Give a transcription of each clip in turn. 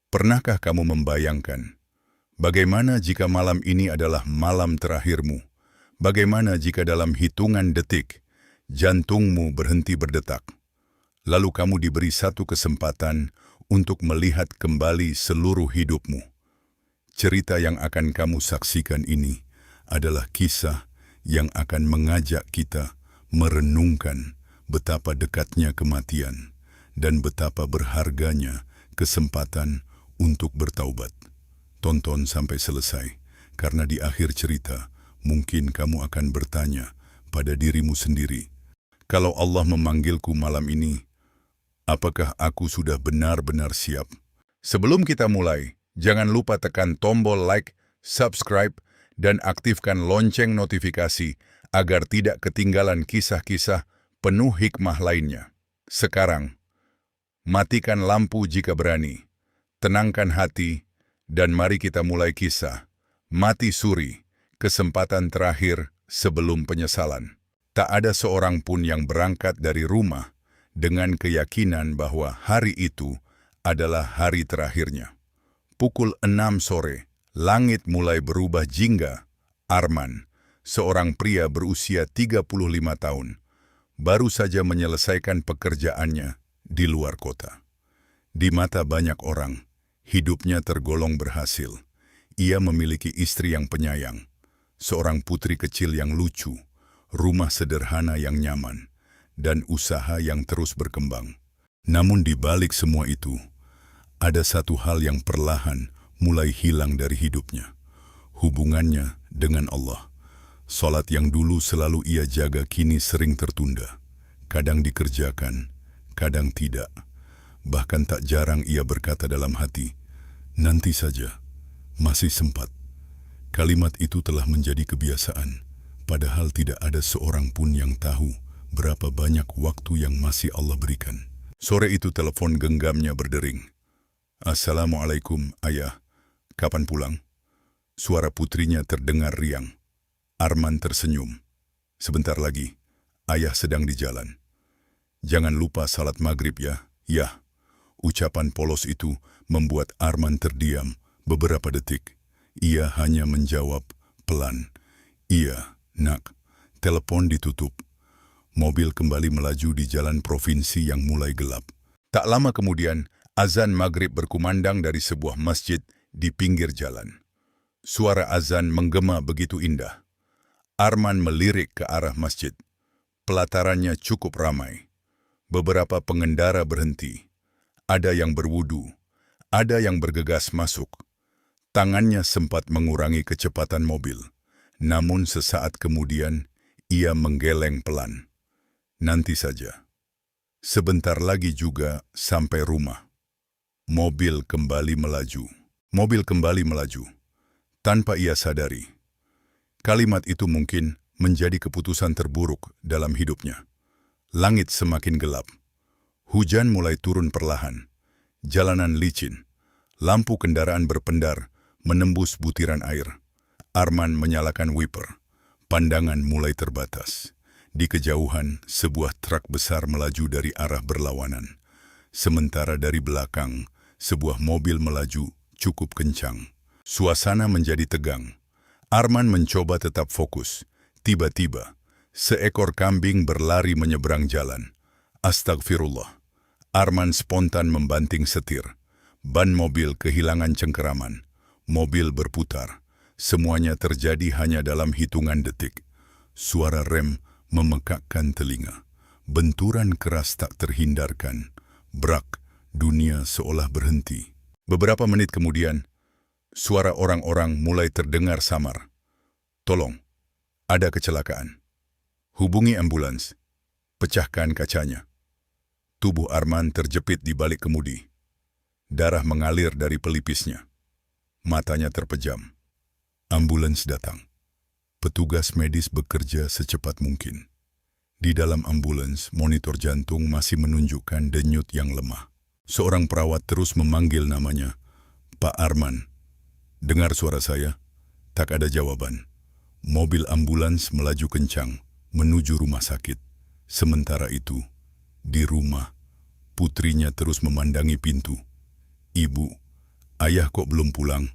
Pernahkah kamu membayangkan, bagaimana jika malam ini adalah malam terakhirmu? Bagaimana jika dalam hitungan detik, jantungmu berhenti berdetak? Lalu kamu diberi satu kesempatan untuk melihat kembali seluruh hidupmu. Cerita yang akan kamu saksikan ini adalah kisah yang akan mengajak kita merenungkan betapa dekatnya kematian dan betapa berharganya kesempatan untuk bertaubat. Tonton sampai selesai, karena di akhir cerita mungkin kamu akan bertanya pada dirimu sendiri, kalau Allah memanggilku malam ini, apakah aku sudah benar-benar siap? Sebelum kita mulai, jangan lupa tekan tombol like, subscribe, dan aktifkan lonceng notifikasi agar tidak ketinggalan kisah-kisah penuh hikmah lainnya. Sekarang, matikan lampu jika berani, tenangkan hati, dan mari kita mulai kisah Mati Suri, kesempatan terakhir sebelum penyesalan. Tak ada seorang pun yang berangkat dari rumah dengan keyakinan bahwa hari itu adalah hari terakhirnya. Pukul 6 sore, langit mulai berubah jingga. Arman, seorang pria berusia 35 tahun, baru saja menyelesaikan pekerjaannya di luar kota. Di mata banyak orang, hidupnya tergolong berhasil. Ia memiliki istri yang penyayang, seorang putri kecil yang lucu, rumah sederhana yang nyaman, dan usaha yang terus berkembang. Namun di balik semua itu, ada satu hal yang perlahan mulai hilang dari hidupnya. Hubungannya dengan Allah. Salat yang dulu selalu ia jaga kini sering tertunda. Kadang dikerjakan, kadang tidak. Bahkan tak jarang ia berkata dalam hati, "Nanti saja, masih sempat." Kalimat itu telah menjadi kebiasaan, padahal tidak ada seorang pun yang tahu berapa banyak waktu yang masih Allah berikan. Sore itu telepon genggamnya berdering. "Assalamualaikum, Ayah. Kapan pulang?" Suara putrinya terdengar riang. Arman tersenyum. "Sebentar lagi, Ayah sedang di jalan." "Jangan lupa salat maghrib ya." "Ya." Ucapan polos itu membuat Arman terdiam beberapa detik. Ia hanya menjawab pelan, "Iya, Nak." Telepon ditutup. Mobil kembali melaju di jalan provinsi yang mulai gelap. Tak lama kemudian, azan maghrib berkumandang dari sebuah masjid di pinggir jalan. Suara azan menggema begitu indah. Arman melirik ke arah masjid. Pelatarannya cukup ramai. Beberapa pengendara berhenti. Ada yang berwudu, ada yang bergegas masuk. Tangannya sempat mengurangi kecepatan mobil. Namun sesaat kemudian, ia menggeleng pelan. Nanti saja. Sebentar lagi juga sampai rumah. Mobil kembali melaju. Mobil kembali melaju. Tanpa ia sadari. Kalimat itu mungkin menjadi keputusan terburuk dalam hidupnya. Langit semakin gelap. Hujan mulai turun perlahan. Jalanan licin. Lampu kendaraan berpendar menembus butiran air. Arman menyalakan wiper. Pandangan mulai terbatas. Di kejauhan, sebuah truk besar melaju dari arah berlawanan. Sementara dari belakang, sebuah mobil melaju cukup kencang. Suasana menjadi tegang. Arman mencoba tetap fokus. Tiba-tiba, seekor kambing berlari menyeberang jalan. Astagfirullah. Arman spontan membanting setir. Ban mobil kehilangan cengkeraman. Mobil berputar. Semuanya terjadi hanya dalam hitungan detik. Suara rem memekakkan telinga. Benturan keras tak terhindarkan. Brak, dunia seolah berhenti. Beberapa menit kemudian, suara orang-orang mulai terdengar samar. "Tolong, ada kecelakaan. Hubungi ambulans. Pecahkan kacanya." Tubuh Arman terjepit di balik kemudi. Darah mengalir dari pelipisnya. Matanya terpejam. Ambulans datang. Petugas medis bekerja secepat mungkin. Di dalam ambulans, monitor jantung masih menunjukkan denyut yang lemah. Seorang perawat terus memanggil namanya. "Pak Arman, dengar suara saya?" Tak ada jawaban. Mobil ambulans melaju kencang menuju rumah sakit. Sementara itu, di rumah, putrinya terus memandangi pintu. "Ibu, Ayah kok belum pulang?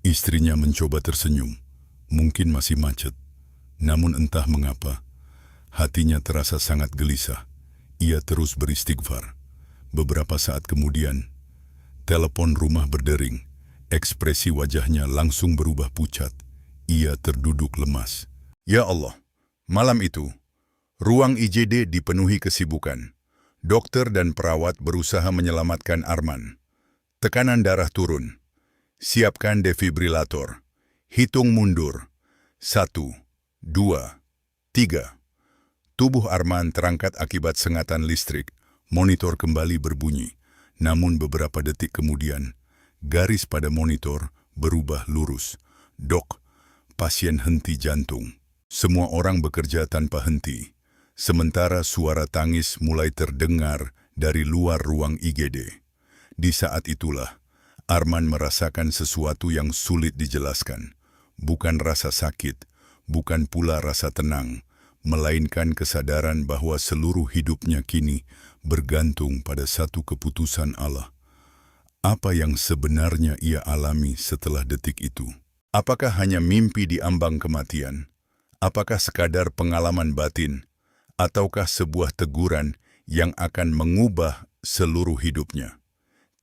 Istrinya mencoba tersenyum. Mungkin masih macet. Namun entah mengapa, hatinya terasa sangat gelisah. Ia terus beristighfar. Beberapa saat kemudian, telepon rumah berdering. Ekspresi wajahnya langsung berubah pucat. Ia terduduk lemas. Ya Allah, malam itu, ruang IGD dipenuhi kesibukan. Dokter dan perawat berusaha menyelamatkan Arman. Tekanan darah turun. Siapkan defibrilator. Hitung mundur. 1, 2, 3. Tubuh Arman terangkat akibat sengatan listrik. Monitor kembali berbunyi. Namun beberapa detik kemudian, garis pada monitor berubah lurus. Dok, pasien henti jantung. Semua orang bekerja tanpa henti. Sementara suara tangis mulai terdengar dari luar ruang IGD. Di saat itulah, Arman merasakan sesuatu yang sulit dijelaskan. Bukan rasa sakit, bukan pula rasa tenang, melainkan kesadaran bahwa seluruh hidupnya kini bergantung pada satu keputusan Allah. Apa yang sebenarnya ia alami setelah detik itu? Apakah hanya mimpi di ambang kematian? Apakah sekadar pengalaman batin? Ataukah sebuah teguran yang akan mengubah seluruh hidupnya?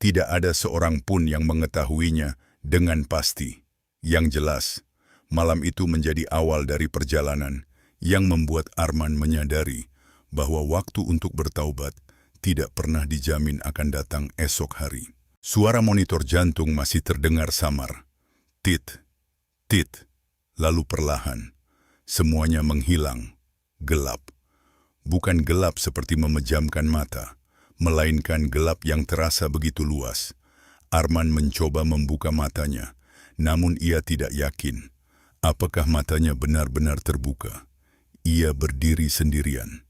Tidak ada seorang pun yang mengetahuinya dengan pasti. Yang jelas, malam itu menjadi awal dari perjalanan yang membuat Arman menyadari bahwa waktu untuk bertaubat tidak pernah dijamin akan datang esok hari. Suara monitor jantung masih terdengar samar. Tit, tit, lalu perlahan. Semuanya menghilang, gelap. Bukan gelap seperti memejamkan mata, melainkan gelap yang terasa begitu luas. Arman mencoba membuka matanya, namun ia tidak yakin. Apakah matanya benar-benar terbuka? Ia berdiri sendirian.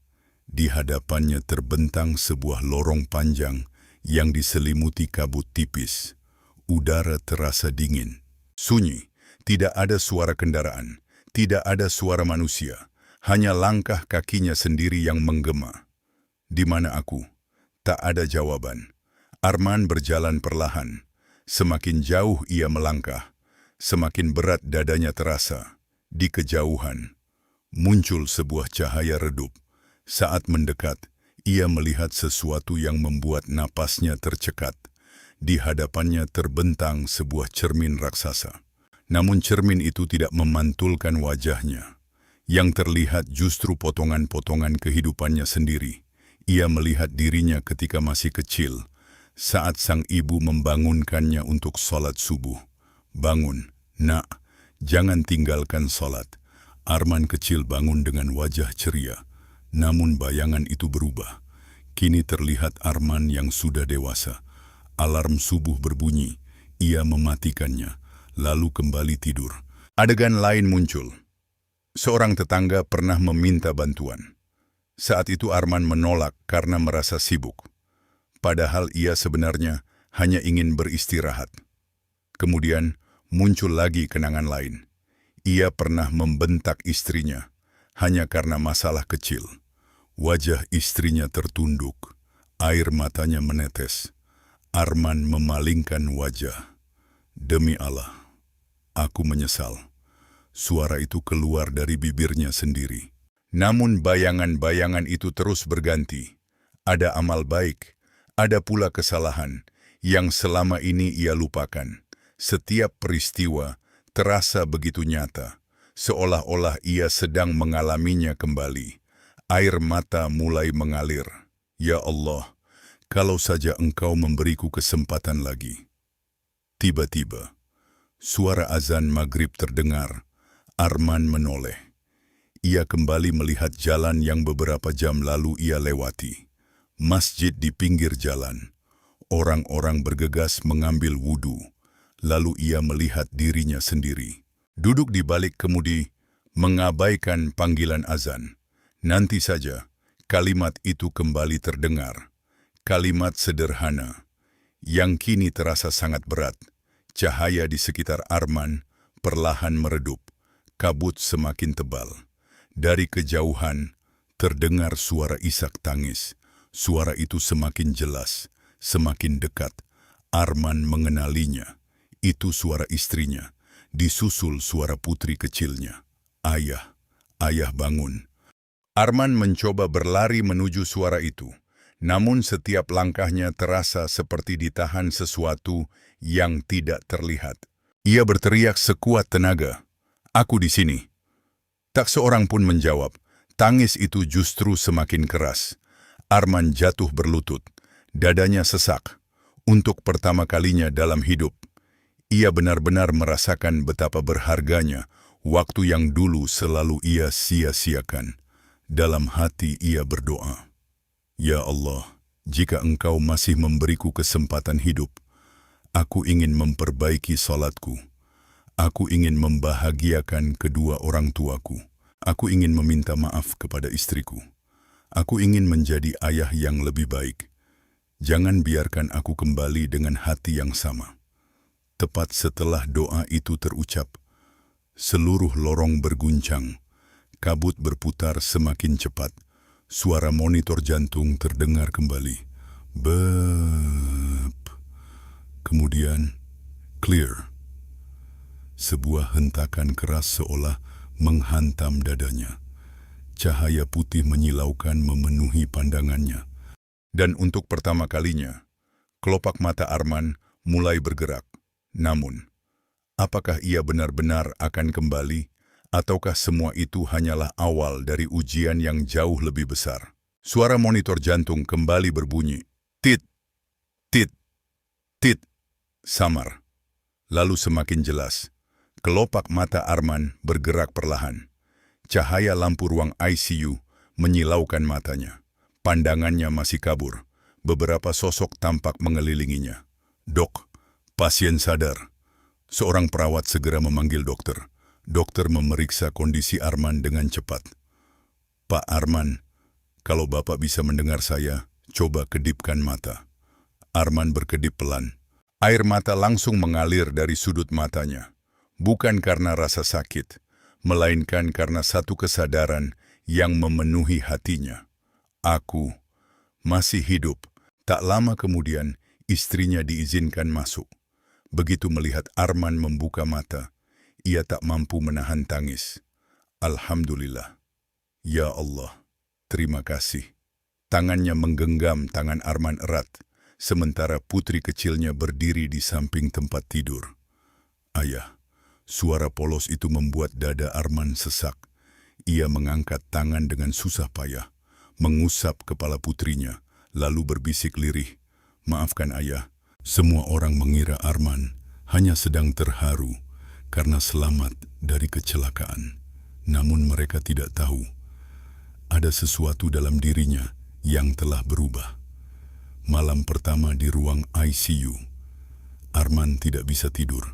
Di hadapannya terbentang sebuah lorong panjang yang diselimuti kabut tipis. Udara terasa dingin. Sunyi, tidak ada suara kendaraan, tidak ada suara manusia. Hanya langkah kakinya sendiri yang menggema. Di mana aku? Tak ada jawaban. Arman berjalan perlahan. Semakin jauh ia melangkah, semakin berat dadanya terasa. Di kejauhan, muncul sebuah cahaya redup. Saat mendekat, ia melihat sesuatu yang membuat napasnya tercekat. Di hadapannya terbentang sebuah cermin raksasa. Namun cermin itu tidak memantulkan wajahnya. Yang terlihat justru potongan-potongan kehidupannya sendiri. Ia melihat dirinya ketika masih kecil, saat sang ibu membangunkannya untuk sholat subuh. Bangun, nak, jangan tinggalkan sholat. Arman kecil bangun dengan wajah ceria, namun bayangan itu berubah. Kini terlihat Arman yang sudah dewasa. Alarm subuh berbunyi, ia mematikannya, lalu kembali tidur. Adegan lain muncul. Seorang tetangga pernah meminta bantuan. Saat itu Arman menolak karena merasa sibuk. Padahal ia sebenarnya hanya ingin beristirahat. Kemudian muncul lagi kenangan lain. Ia pernah membentak istrinya hanya karena masalah kecil. Wajah istrinya tertunduk, air matanya menetes. Arman memalingkan wajah. Demi Allah, aku menyesal. Suara itu keluar dari bibirnya sendiri. Namun bayangan-bayangan itu terus berganti. Ada amal baik, ada pula kesalahan yang selama ini ia lupakan. Setiap peristiwa terasa begitu nyata, seolah-olah ia sedang mengalaminya kembali. Air mata mulai mengalir. Ya Allah, kalau saja Engkau memberiku kesempatan lagi. Tiba-tiba, suara azan maghrib terdengar. Arman menoleh. Ia kembali melihat jalan yang beberapa jam lalu ia lewati. Masjid di pinggir jalan. Orang-orang bergegas mengambil wudu. Lalu ia melihat dirinya sendiri. Duduk di balik kemudi, mengabaikan panggilan azan. Nanti saja, kalimat itu kembali terdengar. Kalimat sederhana, yang kini terasa sangat berat. Cahaya di sekitar Arman perlahan meredup. Kabut semakin tebal. Dari kejauhan, terdengar suara isak tangis. Suara itu semakin jelas, semakin dekat. Arman mengenalinya. Itu suara istrinya, disusul suara putri kecilnya. Ayah, ayah bangun. Arman mencoba berlari menuju suara itu, namun setiap langkahnya terasa seperti ditahan sesuatu yang tidak terlihat. Ia berteriak sekuat tenaga, "Aku di sini." Tak seorang pun menjawab. Tangis itu justru semakin keras. Arman jatuh berlutut, dadanya sesak. Untuk pertama kalinya dalam hidup, ia benar-benar merasakan betapa berharganya waktu yang dulu selalu ia sia-siakan. Dalam hati ia berdoa, "Ya Allah, jika Engkau masih memberiku kesempatan hidup, aku ingin memperbaiki salatku. Aku ingin membahagiakan kedua orang tuaku. Aku ingin meminta maaf kepada istriku. Aku ingin menjadi ayah yang lebih baik. Jangan biarkan aku kembali dengan hati yang sama." Tepat setelah doa itu terucap, seluruh lorong berguncang, kabut berputar semakin cepat, suara monitor jantung terdengar kembali. Bep. Kemudian, clear. Sebuah hentakan keras seolah menghantam dadanya. Cahaya putih menyilaukan memenuhi pandangannya. Dan untuk pertama kalinya, kelopak mata Arman mulai bergerak. Namun, apakah ia benar-benar akan kembali, ataukah semua itu hanyalah awal dari ujian yang jauh lebih besar? Suara monitor jantung kembali berbunyi. Tit, tit, tit. Samar. Lalu semakin jelas. Kelopak mata Arman bergerak perlahan. Cahaya lampu ruang ICU menyilaukan matanya. Pandangannya masih kabur. Beberapa sosok tampak mengelilinginya. "Dok, pasien sadar." Seorang perawat segera memanggil dokter. Dokter memeriksa kondisi Arman dengan cepat. "Pak Arman, kalau Bapak bisa mendengar saya, coba kedipkan mata." Arman berkedip pelan. Air mata langsung mengalir dari sudut matanya. Bukan karena rasa sakit, melainkan karena satu kesadaran yang memenuhi hatinya. Aku masih hidup. Tak lama kemudian, istrinya diizinkan masuk. Begitu melihat Arman membuka mata, ia tak mampu menahan tangis. "Alhamdulillah. Ya Allah, terima kasih." Tangannya menggenggam tangan Arman erat, sementara putri kecilnya berdiri di samping tempat tidur. "Ayah." Suara polos itu membuat dada Arman sesak. Ia mengangkat tangan dengan susah payah, mengusap kepala putrinya, lalu berbisik lirih, "Maafkan ayah." Semua orang mengira Arman hanya sedang terharu karena selamat dari kecelakaan. Namun mereka tidak tahu, ada sesuatu dalam dirinya yang telah berubah. Malam pertama di ruang ICU, Arman tidak bisa tidur.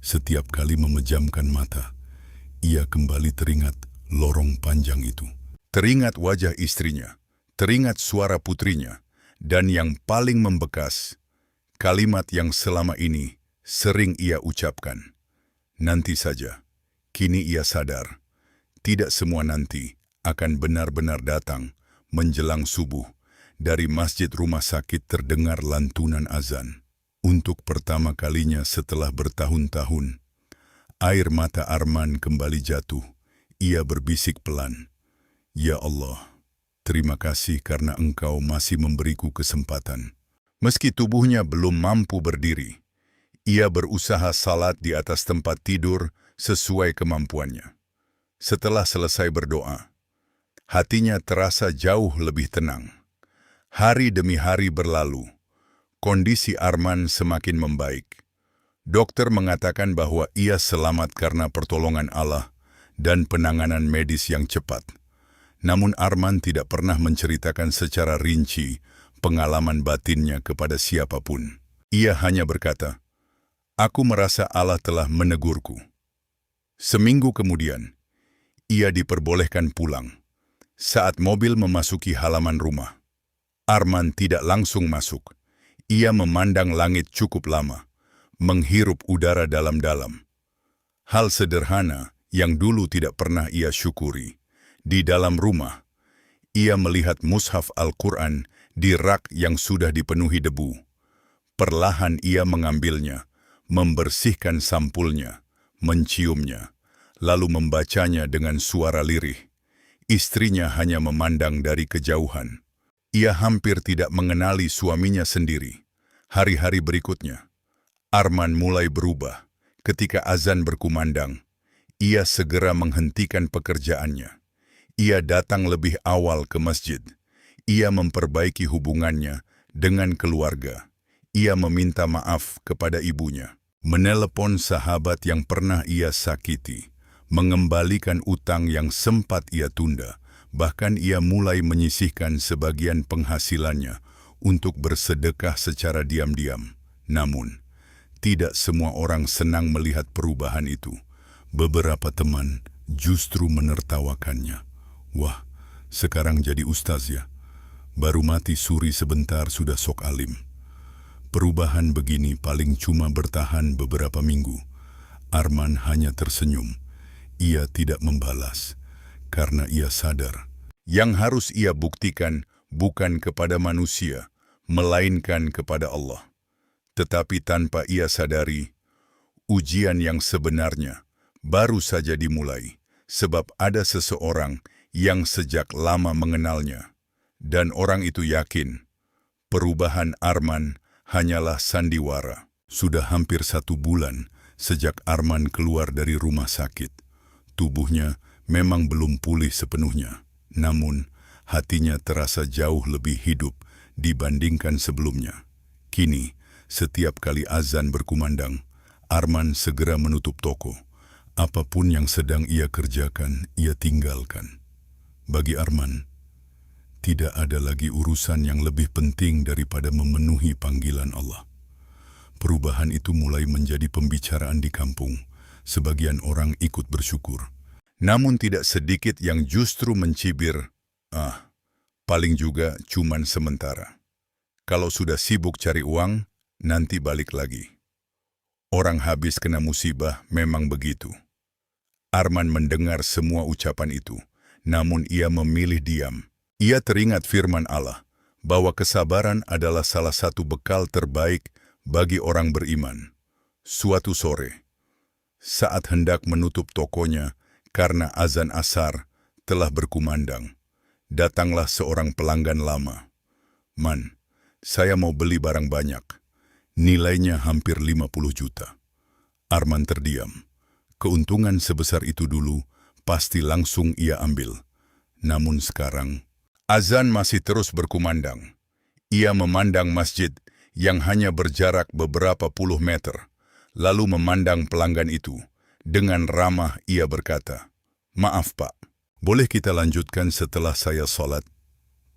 Setiap kali memejamkan mata, ia kembali teringat lorong panjang itu. Teringat wajah istrinya, teringat suara putrinya, dan yang paling membekas, kalimat yang selama ini sering ia ucapkan. Nanti saja. Kini ia sadar, tidak semua nanti akan benar-benar datang. Menjelang subuh, dari masjid rumah sakit terdengar lantunan azan. Untuk pertama kalinya setelah bertahun-tahun, air mata Arman kembali jatuh. Ia berbisik pelan, "Ya Allah, terima kasih karena Engkau masih memberiku kesempatan." Meski tubuhnya belum mampu berdiri, ia berusaha salat di atas tempat tidur sesuai kemampuannya. Setelah selesai berdoa, hatinya terasa jauh lebih tenang. Hari demi hari berlalu. Kondisi Arman semakin membaik. Dokter mengatakan bahwa ia selamat karena pertolongan Allah dan penanganan medis yang cepat. Namun Arman tidak pernah menceritakan secara rinci pengalaman batinnya kepada siapapun. Ia hanya berkata, "Aku merasa Allah telah menegurku." Seminggu kemudian, ia diperbolehkan pulang. Saat mobil memasuki halaman rumah, Arman tidak langsung masuk. Ia memandang langit cukup lama, menghirup udara dalam-dalam. Hal sederhana yang dulu tidak pernah ia syukuri. Di dalam rumah, ia melihat mushaf Al-Quran di rak yang sudah dipenuhi debu. Perlahan ia mengambilnya, membersihkan sampulnya, menciumnya, lalu membacanya dengan suara lirih. Istrinya hanya memandang dari kejauhan. Ia hampir tidak mengenali suaminya sendiri. Hari-hari berikutnya, Arman mulai berubah. Ketika azan berkumandang, ia segera menghentikan pekerjaannya. Ia datang lebih awal ke masjid. Ia memperbaiki hubungannya dengan keluarga. Ia meminta maaf kepada ibunya, menelepon sahabat yang pernah ia sakiti, mengembalikan utang yang sempat ia tunda, bahkan ia mulai menyisihkan sebagian penghasilannya untuk bersedekah secara diam-diam. Namun, tidak semua orang senang melihat perubahan itu. Beberapa teman justru menertawakannya. Wah, sekarang jadi ustaz ya. Baru mati suri sebentar sudah sok alim. Perubahan begini paling cuma bertahan beberapa minggu. Arman hanya tersenyum. Ia tidak membalas, karena ia sadar. Yang harus ia buktikan bukan kepada manusia, melainkan kepada Allah. Tetapi tanpa ia sadari, ujian yang sebenarnya baru saja dimulai, sebab ada seseorang yang sejak lama mengenalnya. Dan orang itu yakin, perubahan Arman hanyalah sandiwara. Sudah hampir 1 bulan sejak Arman keluar dari rumah sakit. Tubuhnya memang belum pulih sepenuhnya, namun hatinya terasa jauh lebih hidup dibandingkan sebelumnya. Kini, setiap kali azan berkumandang, Arman segera menutup toko. Apapun yang sedang ia kerjakan, ia tinggalkan. Bagi Arman, tidak ada lagi urusan yang lebih penting daripada memenuhi panggilan Allah. Perubahan itu mulai menjadi pembicaraan di kampung. Sebagian orang ikut bersyukur. Namun tidak sedikit yang justru mencibir, paling juga cuman sementara. Kalau sudah sibuk cari uang, nanti balik lagi. Orang habis kena musibah memang begitu. Arman mendengar semua ucapan itu, namun ia memilih diam. Ia teringat firman Allah, bahwa kesabaran adalah salah satu bekal terbaik bagi orang beriman. Suatu sore, saat hendak menutup tokonya karena azan asar telah berkumandang, datanglah seorang pelanggan lama. "Man, saya mau beli barang banyak. Nilainya hampir 50 juta. Arman terdiam. Keuntungan sebesar itu dulu pasti langsung ia ambil. Namun sekarang, azan masih terus berkumandang. Ia memandang masjid yang hanya berjarak beberapa puluh meter, lalu memandang pelanggan itu. Dengan ramah ia berkata, "Maaf Pak, boleh kita lanjutkan setelah saya sholat?"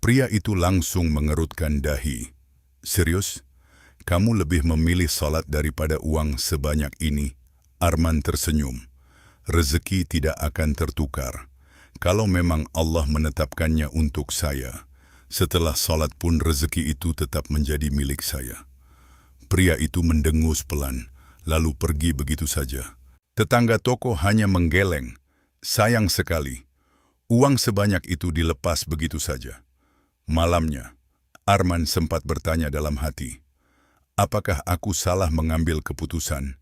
Pria itu langsung mengerutkan dahi. "Serius? Kamu lebih memilih sholat daripada uang sebanyak ini?" Arman tersenyum. "Rezeki tidak akan tertukar. Kalau memang Allah menetapkannya untuk saya, setelah sholat pun rezeki itu tetap menjadi milik saya." Pria itu mendengus pelan, lalu pergi begitu saja. Tetangga toko hanya menggeleng. Sayang sekali, uang sebanyak itu dilepas begitu saja. Malamnya, Arman sempat bertanya dalam hati, apakah aku salah mengambil keputusan?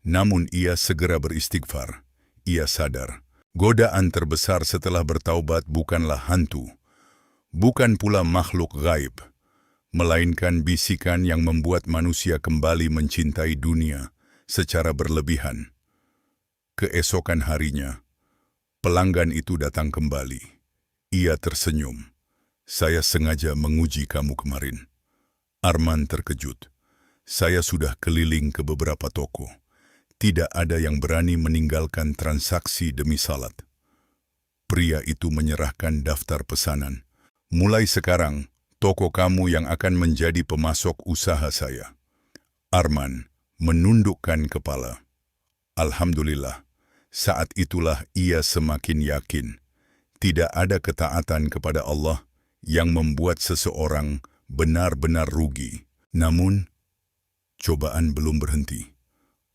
Namun ia segera beristighfar. Ia sadar, godaan terbesar setelah bertaubat bukanlah hantu, bukan pula makhluk gaib, melainkan bisikan yang membuat manusia kembali mencintai dunia secara berlebihan. Keesokan harinya, pelanggan itu datang kembali. Ia tersenyum. "Saya sengaja menguji kamu kemarin." Arman terkejut. "Saya sudah keliling ke beberapa toko. Tidak ada yang berani meninggalkan transaksi demi salat." Pria itu menyerahkan daftar pesanan. "Mulai sekarang, toko kamu yang akan menjadi pemasok usaha saya." Arman menundukkan kepala. Alhamdulillah, saat itulah ia semakin yakin. Tidak ada ketaatan kepada Allah yang membuat seseorang benar-benar rugi. Namun, cobaan belum berhenti.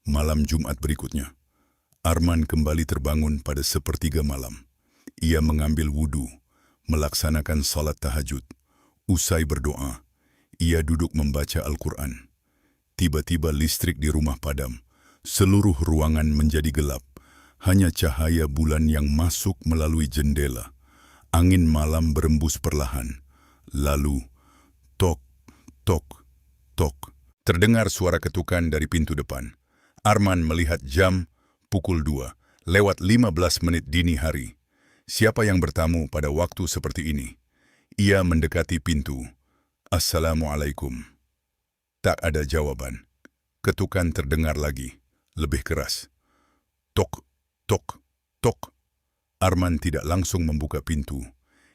Malam Jumat berikutnya, Arman kembali terbangun pada 1/3 malam. Ia mengambil wudu, melaksanakan salat tahajud. Usai berdoa, ia duduk membaca Al-Quran. Tiba-tiba listrik di rumah padam. Seluruh ruangan menjadi gelap. Hanya cahaya bulan yang masuk melalui jendela. Angin malam berembus perlahan. Lalu, tok, tok, tok. Terdengar suara ketukan dari pintu depan. Arman melihat jam, pukul 2, lewat 15 menit dini hari. Siapa yang bertamu pada waktu seperti ini? Ia mendekati pintu. Assalamualaikum. Tak ada jawaban. Ketukan terdengar lagi, lebih keras. Tok, tok, tok. Arman tidak langsung membuka pintu.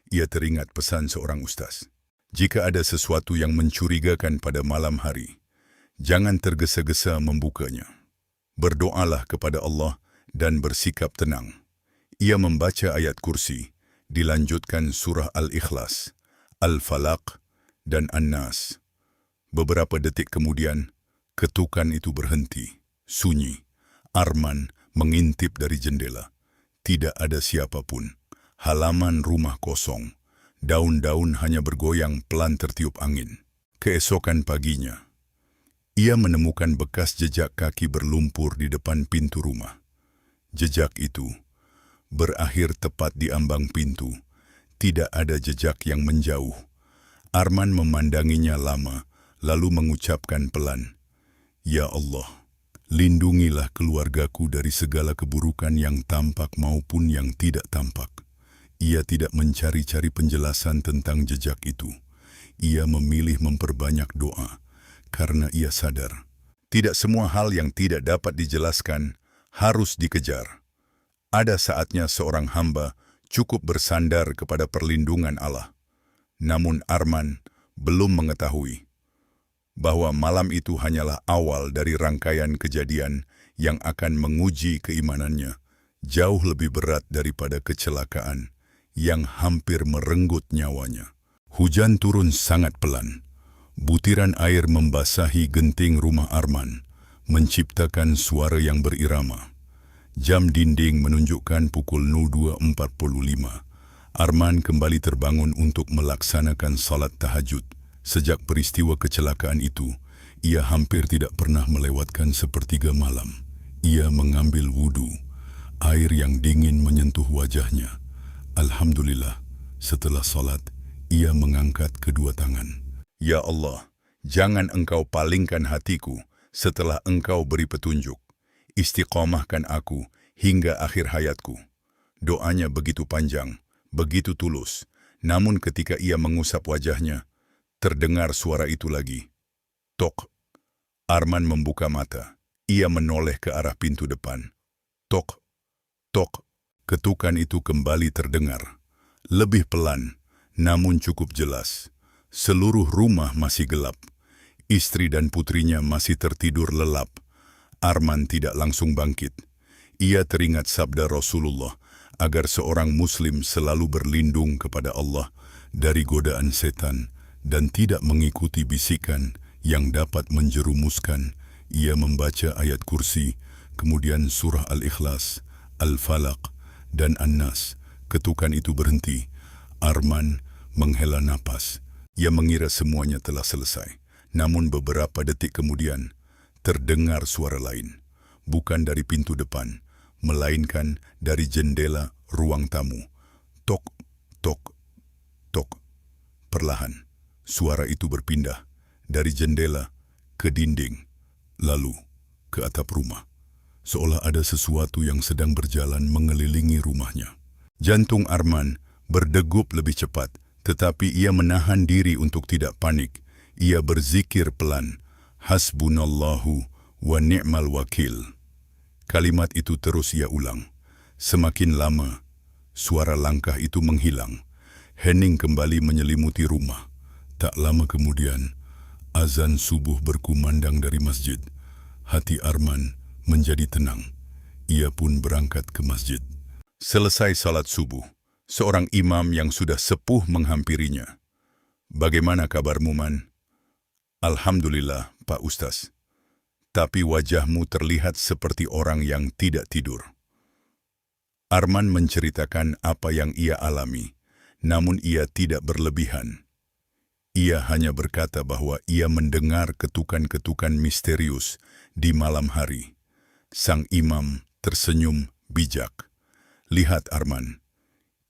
Ia teringat pesan seorang ustaz. Jika ada sesuatu yang mencurigakan pada malam hari, jangan tergesa-gesa membukanya. Berdoalah kepada Allah dan bersikap tenang. Ia membaca ayat kursi, dilanjutkan surah Al-Ikhlas, Al-Falaq, dan An-Nas. Beberapa detik kemudian, ketukan itu berhenti, sunyi. Arman mengintip dari jendela. Tidak ada siapapun. Halaman rumah kosong. Daun-daun hanya bergoyang pelan tertiup angin. Keesokan paginya, ia menemukan bekas jejak kaki berlumpur di depan pintu rumah. Jejak itu berakhir tepat di ambang pintu. Tidak ada jejak yang menjauh. Arman memandanginya lama, lalu mengucapkan pelan, "Ya Allah, lindungilah keluargaku dari segala keburukan yang tampak maupun yang tidak tampak." Ia tidak mencari-cari penjelasan tentang jejak itu. Ia memilih memperbanyak doa, karena ia sadar, tidak semua hal yang tidak dapat dijelaskan harus dikejar. Ada saatnya seorang hamba cukup bersandar kepada perlindungan Allah. Namun Arman belum mengetahui bahwa malam itu hanyalah awal dari rangkaian kejadian yang akan menguji keimanannya jauh lebih berat daripada kecelakaan yang hampir merenggut nyawanya. Hujan turun sangat pelan. Butiran air membasahi genting rumah Arman, menciptakan suara yang berirama. Jam dinding menunjukkan pukul 02.45. Arman kembali terbangun untuk melaksanakan salat tahajud. Sejak peristiwa kecelakaan itu, ia hampir tidak pernah melewatkan sepertiga malam. Ia mengambil wudu. Air yang dingin menyentuh wajahnya. Alhamdulillah, setelah salat, ia mengangkat kedua tangan. Ya Allah, jangan Engkau palingkan hatiku setelah Engkau beri petunjuk. Istiqomahkan aku hingga akhir hayatku. Doanya begitu panjang, begitu tulus. Namun ketika ia mengusap wajahnya, terdengar suara itu lagi. Tok. Arman membuka mata. Ia menoleh ke arah pintu depan. Tok. Tok. Ketukan itu kembali terdengar. Lebih pelan, namun cukup jelas. Seluruh rumah masih gelap. Istri dan putrinya masih tertidur lelap. Arman tidak langsung bangkit. Ia teringat sabda Rasulullah agar seorang muslim selalu berlindung kepada Allah dari godaan setan dan tidak mengikuti bisikan yang dapat menjerumuskan. Ia membaca ayat kursi, kemudian surah Al-Ikhlas, Al-Falaq, dan An-Nas. Ketukan itu berhenti. Arman menghela napas. Ia mengira semuanya telah selesai. Namun beberapa detik kemudian, terdengar suara lain. Bukan dari pintu depan, melainkan dari jendela ruang tamu. Tok, tok, tok. Perlahan, suara itu berpindah dari jendela ke dinding, lalu ke atap rumah. Seolah ada sesuatu yang sedang berjalan mengelilingi rumahnya. Jantung Arman berdegup lebih cepat, tetapi ia menahan diri untuk tidak panik. Ia berzikir pelan, Hasbunallahu wa ni'mal wakil. Kalimat itu terus ia ulang. Semakin lama, suara langkah itu menghilang. Hening kembali menyelimuti rumah. Tak lama kemudian, azan subuh berkumandang dari masjid. Hati Arman menjadi tenang. Ia pun berangkat ke masjid. Selesai salat subuh, seorang imam yang sudah sepuh menghampirinya. Bagaimana kabarmu, Man? Alhamdulillah, Pak Ustaz. Tapi wajahmu terlihat seperti orang yang tidak tidur. Arman menceritakan apa yang ia alami, namun ia tidak berlebihan. Ia hanya berkata bahwa ia mendengar ketukan-ketukan misterius di malam hari. Sang imam tersenyum bijak. Lihat Arman,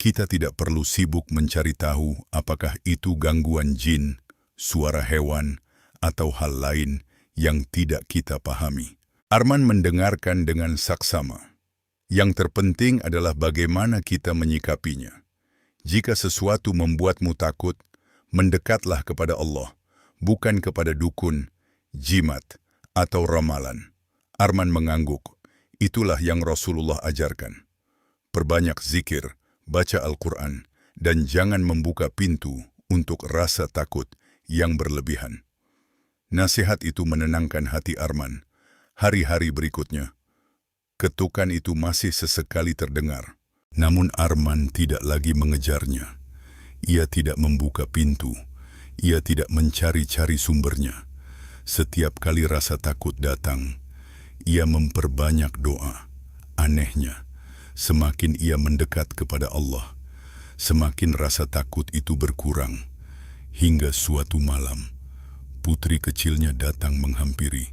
kita tidak perlu sibuk mencari tahu apakah itu gangguan jin, suara hewan, atau hal lain yang tidak kita pahami. Arman mendengarkan dengan saksama. Yang terpenting adalah bagaimana kita menyikapinya. Jika sesuatu membuatmu takut, mendekatlah kepada Allah, bukan kepada dukun, jimat, atau ramalan. Arman mengangguk. Itulah yang Rasulullah ajarkan. Perbanyak zikir, baca Al-Quran, dan jangan membuka pintu untuk rasa takut yang berlebihan. Nasihat itu menenangkan hati Arman. Hari-hari berikutnya, ketukan itu masih sesekali terdengar. Namun Arman tidak lagi mengejarnya. Ia tidak membuka pintu. Ia tidak mencari-cari sumbernya. Setiap kali rasa takut datang, ia memperbanyak doa. Anehnya, semakin ia mendekat kepada Allah, semakin rasa takut itu berkurang. Hingga suatu malam, putri kecilnya datang menghampiri.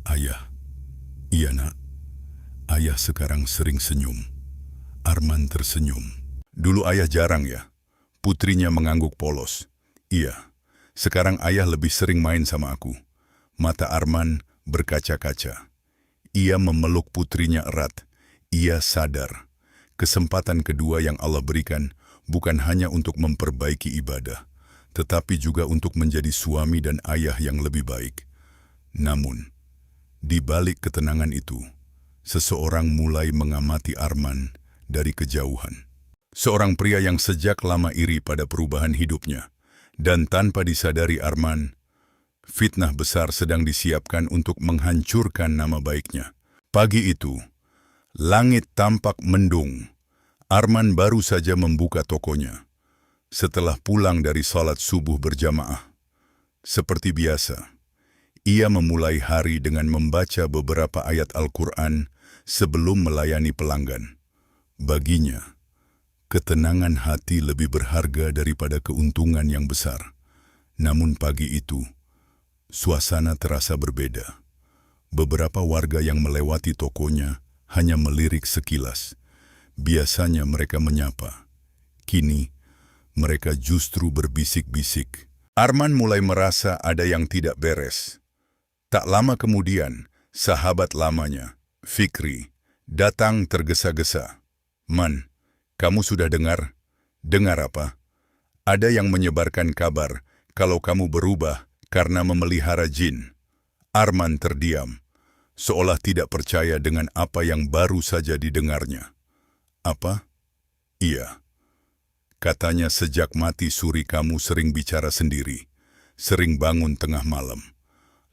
Ayah, iya nak, ayah sekarang sering senyum. Arman tersenyum. Dulu ayah jarang ya? Putrinya mengangguk polos. Iya, sekarang ayah lebih sering main sama aku. Mata Arman berkaca-kaca. Ia memeluk putrinya erat. Ia sadar, kesempatan kedua yang Allah berikan bukan hanya untuk memperbaiki ibadah, tetapi juga untuk menjadi suami dan ayah yang lebih baik. Namun, di balik ketenangan itu, seseorang mulai mengamati Arman dari kejauhan. Seorang pria yang sejak lama iri pada perubahan hidupnya, dan tanpa disadari Arman, fitnah besar sedang disiapkan untuk menghancurkan nama baiknya. Pagi itu, langit tampak mendung. Arman baru saja membuka tokonya. Setelah pulang dari salat subuh berjamaah, seperti biasa, ia memulai hari dengan membaca beberapa ayat Al-Quran sebelum melayani pelanggan. Baginya, ketenangan hati lebih berharga daripada keuntungan yang besar. Namun pagi itu, suasana terasa berbeda. Beberapa warga yang melewati tokonya hanya melirik sekilas. Biasanya mereka menyapa. Kini, mereka justru berbisik-bisik. Arman mulai merasa ada yang tidak beres. Tak lama kemudian, sahabat lamanya, Fikri, datang tergesa-gesa. Man, kamu sudah dengar? Dengar apa? Ada yang menyebarkan kabar kalau kamu berubah karena memelihara jin. Arman terdiam, seolah tidak percaya dengan apa yang baru saja didengarnya. Apa? Iya. Katanya sejak mati suri kamu sering bicara sendiri, sering bangun tengah malam.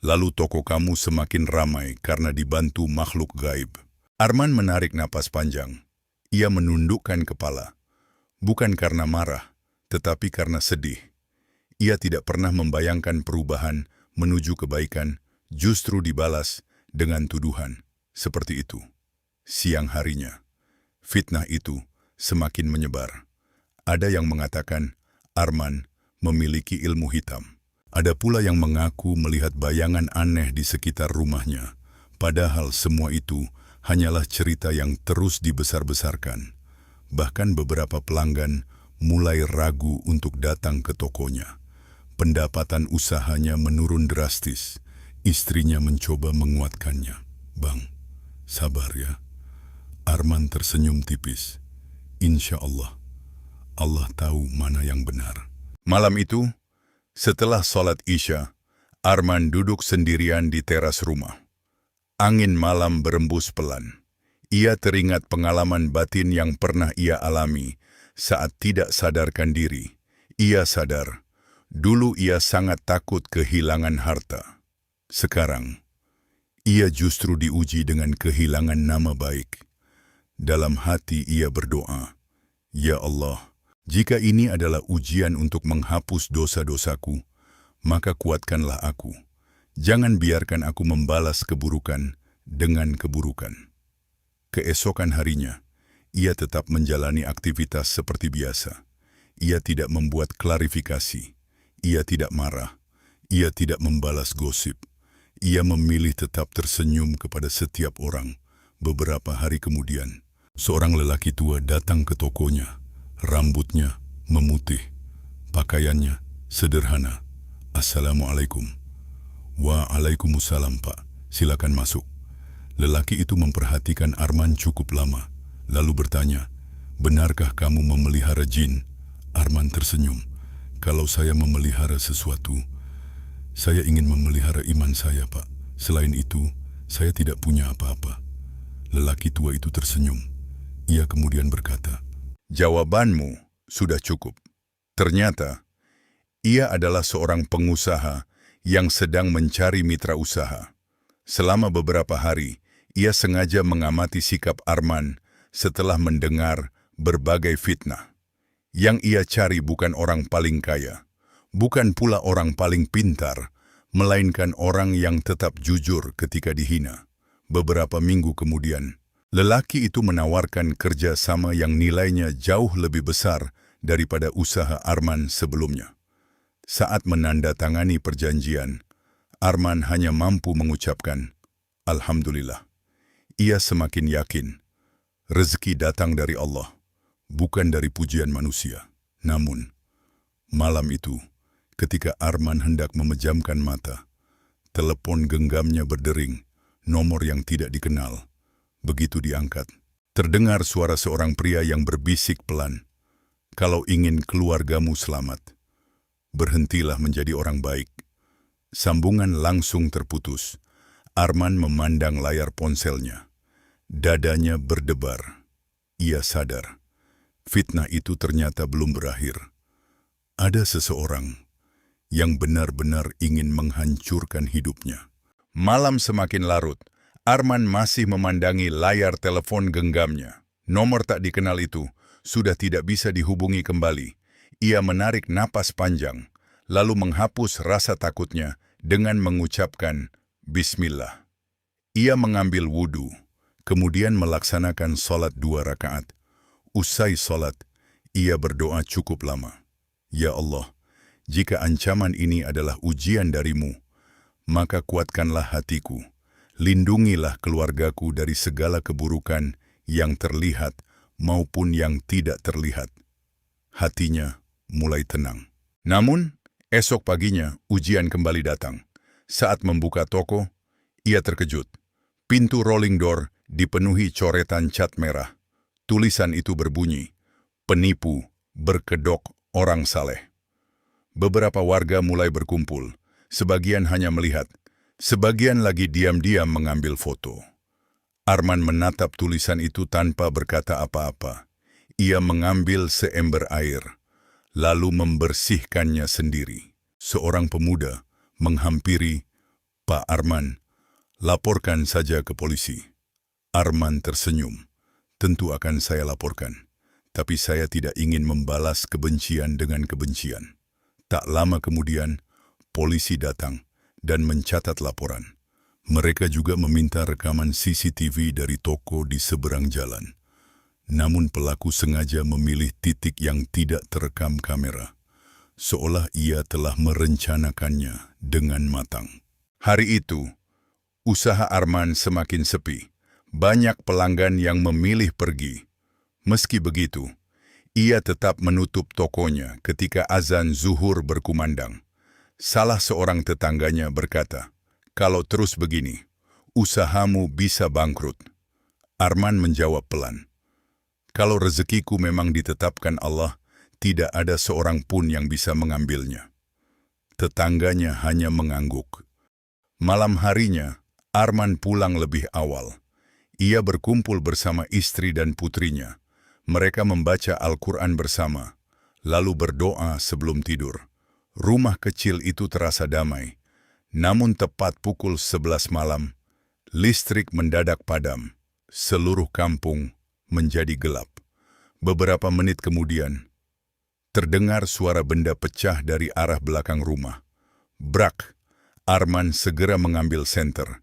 Lalu toko kamu semakin ramai karena dibantu makhluk gaib. Arman menarik napas panjang. Ia menundukkan kepala, bukan karena marah, tetapi karena sedih. Ia tidak pernah membayangkan perubahan menuju kebaikan, justru dibalas dengan tuduhan. Seperti itu. Siang harinya, fitnah itu semakin menyebar. Ada yang mengatakan Arman memiliki ilmu hitam. Ada pula yang mengaku melihat bayangan aneh di sekitar rumahnya. Padahal semua itu hanyalah cerita yang terus dibesar-besarkan. Bahkan beberapa pelanggan mulai ragu untuk datang ke tokonya. Pendapatan usahanya menurun drastis. Istrinya mencoba menguatkannya. Bang, sabar ya. Arman tersenyum tipis. Insya Allah, Allah tahu mana yang benar. Malam itu, setelah sholat Isya, Arman duduk sendirian di teras rumah. Angin malam berembus pelan. Ia teringat pengalaman batin yang pernah ia alami saat tidak sadarkan diri. Ia sadar, dulu ia sangat takut kehilangan harta. Sekarang, ia justru diuji dengan kehilangan nama baik. Dalam hati ia berdoa, Ya Allah, jika ini adalah ujian untuk menghapus dosa-dosaku, maka kuatkanlah aku. Jangan biarkan aku membalas keburukan dengan keburukan. Keesokan harinya, ia tetap menjalani aktivitas seperti biasa. Ia tidak membuat klarifikasi. Ia tidak marah. Ia tidak membalas gosip. Ia memilih tetap tersenyum kepada setiap orang. Beberapa hari kemudian, seorang lelaki tua datang ke tokonya. Rambutnya memutih, pakaiannya sederhana. Assalamualaikum. Waalaikumsalam, Pak. Silakan masuk. Lelaki itu memperhatikan Arman cukup lama, lalu bertanya, benarkah kamu memelihara jin? Arman tersenyum. Kalau saya memelihara sesuatu, saya ingin memelihara iman saya, Pak. Selain itu, saya tidak punya apa-apa. Lelaki tua itu tersenyum. Ia kemudian berkata, jawabanmu sudah cukup. Ternyata, ia adalah seorang pengusaha yang sedang mencari mitra usaha. Selama beberapa hari, ia sengaja mengamati sikap Arman setelah mendengar berbagai fitnah. Yang ia cari bukan orang paling kaya, bukan pula orang paling pintar, melainkan orang yang tetap jujur ketika dihina. Beberapa minggu kemudian, lelaki itu menawarkan kerja sama yang nilainya jauh lebih besar daripada usaha Arman sebelumnya. Saat menandatangani perjanjian, Arman hanya mampu mengucapkan, Alhamdulillah. Ia semakin yakin, rezeki datang dari Allah, bukan dari pujian manusia. Namun, malam itu, ketika Arman hendak memejamkan mata, telepon genggamnya berdering, nomor yang tidak dikenal. Begitu diangkat, terdengar suara seorang pria yang berbisik pelan, kalau ingin keluargamu selamat, berhentilah menjadi orang baik. Sambungan langsung terputus. Arman memandang layar ponselnya. Dadanya berdebar. Ia sadar, fitnah itu ternyata belum berakhir. Ada seseorang yang benar-benar ingin menghancurkan hidupnya. Malam semakin larut. Arman masih memandangi layar telepon genggamnya. Nomor tak dikenal itu sudah tidak bisa dihubungi kembali. Ia menarik napas panjang, lalu menghapus rasa takutnya dengan mengucapkan Bismillah. Ia mengambil wudhu, kemudian melaksanakan sholat 2 rakaat. Usai sholat, ia berdoa cukup lama. Ya Allah, jika ancaman ini adalah ujian darimu, maka kuatkanlah hatiku. Lindungilah keluargaku dari segala keburukan yang terlihat maupun yang tidak terlihat. Hatinya mulai tenang. Namun, esok paginya ujian kembali datang. Saat membuka toko, ia terkejut. Pintu rolling door dipenuhi coretan cat merah. Tulisan itu berbunyi, penipu, berkedok, orang saleh. Beberapa warga mulai berkumpul. Sebagian hanya melihat, sebagian lagi diam-diam mengambil foto. Arman menatap tulisan itu tanpa berkata apa-apa. Ia mengambil seember air, lalu membersihkannya sendiri. Seorang pemuda menghampiri, Pak Arman, laporkan saja ke polisi. Arman tersenyum. Tentu akan saya laporkan, tapi saya tidak ingin membalas kebencian dengan kebencian. Tak lama kemudian, polisi datang dan mencatat laporan. Mereka juga meminta rekaman CCTV dari toko di seberang jalan. Namun pelaku sengaja memilih titik yang tidak terekam kamera, seolah ia telah merencanakannya dengan matang. Hari itu, usaha Arman semakin sepi. Banyak pelanggan yang memilih pergi. Meski begitu, ia tetap menutup tokonya ketika azan zuhur berkumandang. Salah seorang tetangganya berkata, kalau terus begini, usahamu bisa bangkrut. Arman menjawab pelan, kalau rezekiku memang ditetapkan Allah, tidak ada seorang pun yang bisa mengambilnya. Tetangganya hanya mengangguk. Malam harinya, Arman pulang lebih awal. Ia berkumpul bersama istri dan putrinya. Mereka membaca Al-Quran bersama, lalu berdoa sebelum tidur. Rumah kecil itu terasa damai. Namun tepat pukul 11 malam, listrik mendadak padam. Seluruh kampung menjadi gelap. Beberapa menit kemudian, terdengar suara benda pecah dari arah belakang rumah. Brak! Arman segera mengambil senter.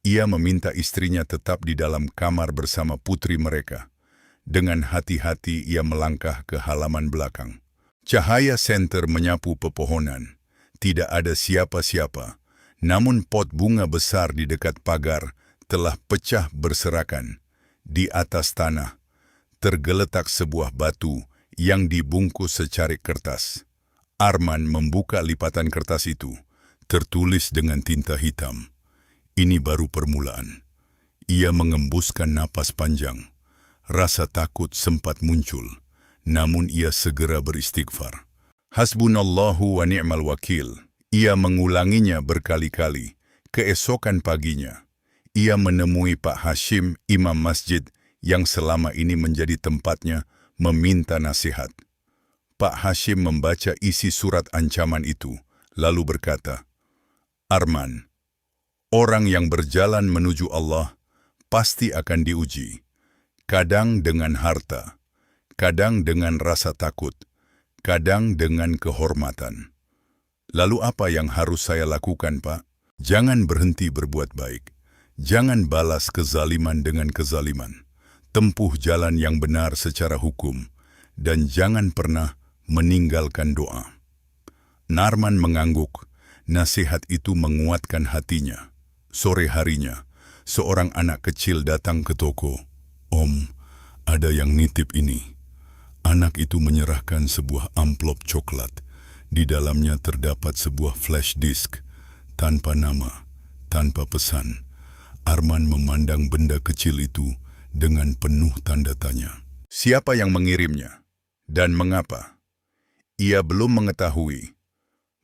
Ia meminta istrinya tetap di dalam kamar bersama putri mereka. Dengan hati-hati ia melangkah ke halaman belakang. Cahaya senter menyapu pepohonan. Tidak ada siapa-siapa. Namun pot bunga besar di dekat pagar telah pecah berserakan. Di atas tanah, tergeletak sebuah batu yang dibungkus secarik kertas. Arman membuka lipatan kertas itu, tertulis dengan tinta hitam. Ini baru permulaan. Ia mengembuskan napas panjang. Rasa takut sempat muncul, namun ia segera beristighfar. Hasbunallahu wa ni'mal wakil. Ia mengulanginya berkali-kali. Keesokan paginya, ia menemui Pak Hashim, imam masjid yang selama ini menjadi tempatnya, meminta nasihat. Pak Hashim membaca isi surat ancaman itu, lalu berkata, "Arman, orang yang berjalan menuju Allah pasti akan diuji. Kadang dengan harta, kadang dengan rasa takut, kadang dengan kehormatan. Lalu apa yang harus saya lakukan, Pak? Jangan berhenti berbuat baik. Jangan balas kezaliman dengan kezaliman. Tempuh jalan yang benar secara hukum. Dan jangan pernah meninggalkan doa." Narman mengangguk. Nasihat itu menguatkan hatinya. Sore harinya, seorang anak kecil datang ke toko. "Om, ada yang nitip ini." Anak itu menyerahkan sebuah amplop coklat. Di dalamnya terdapat sebuah flash disk. Tanpa nama, tanpa pesan. Arman memandang benda kecil itu dengan penuh tanda tanya. Siapa yang mengirimnya? Dan mengapa? Ia belum mengetahui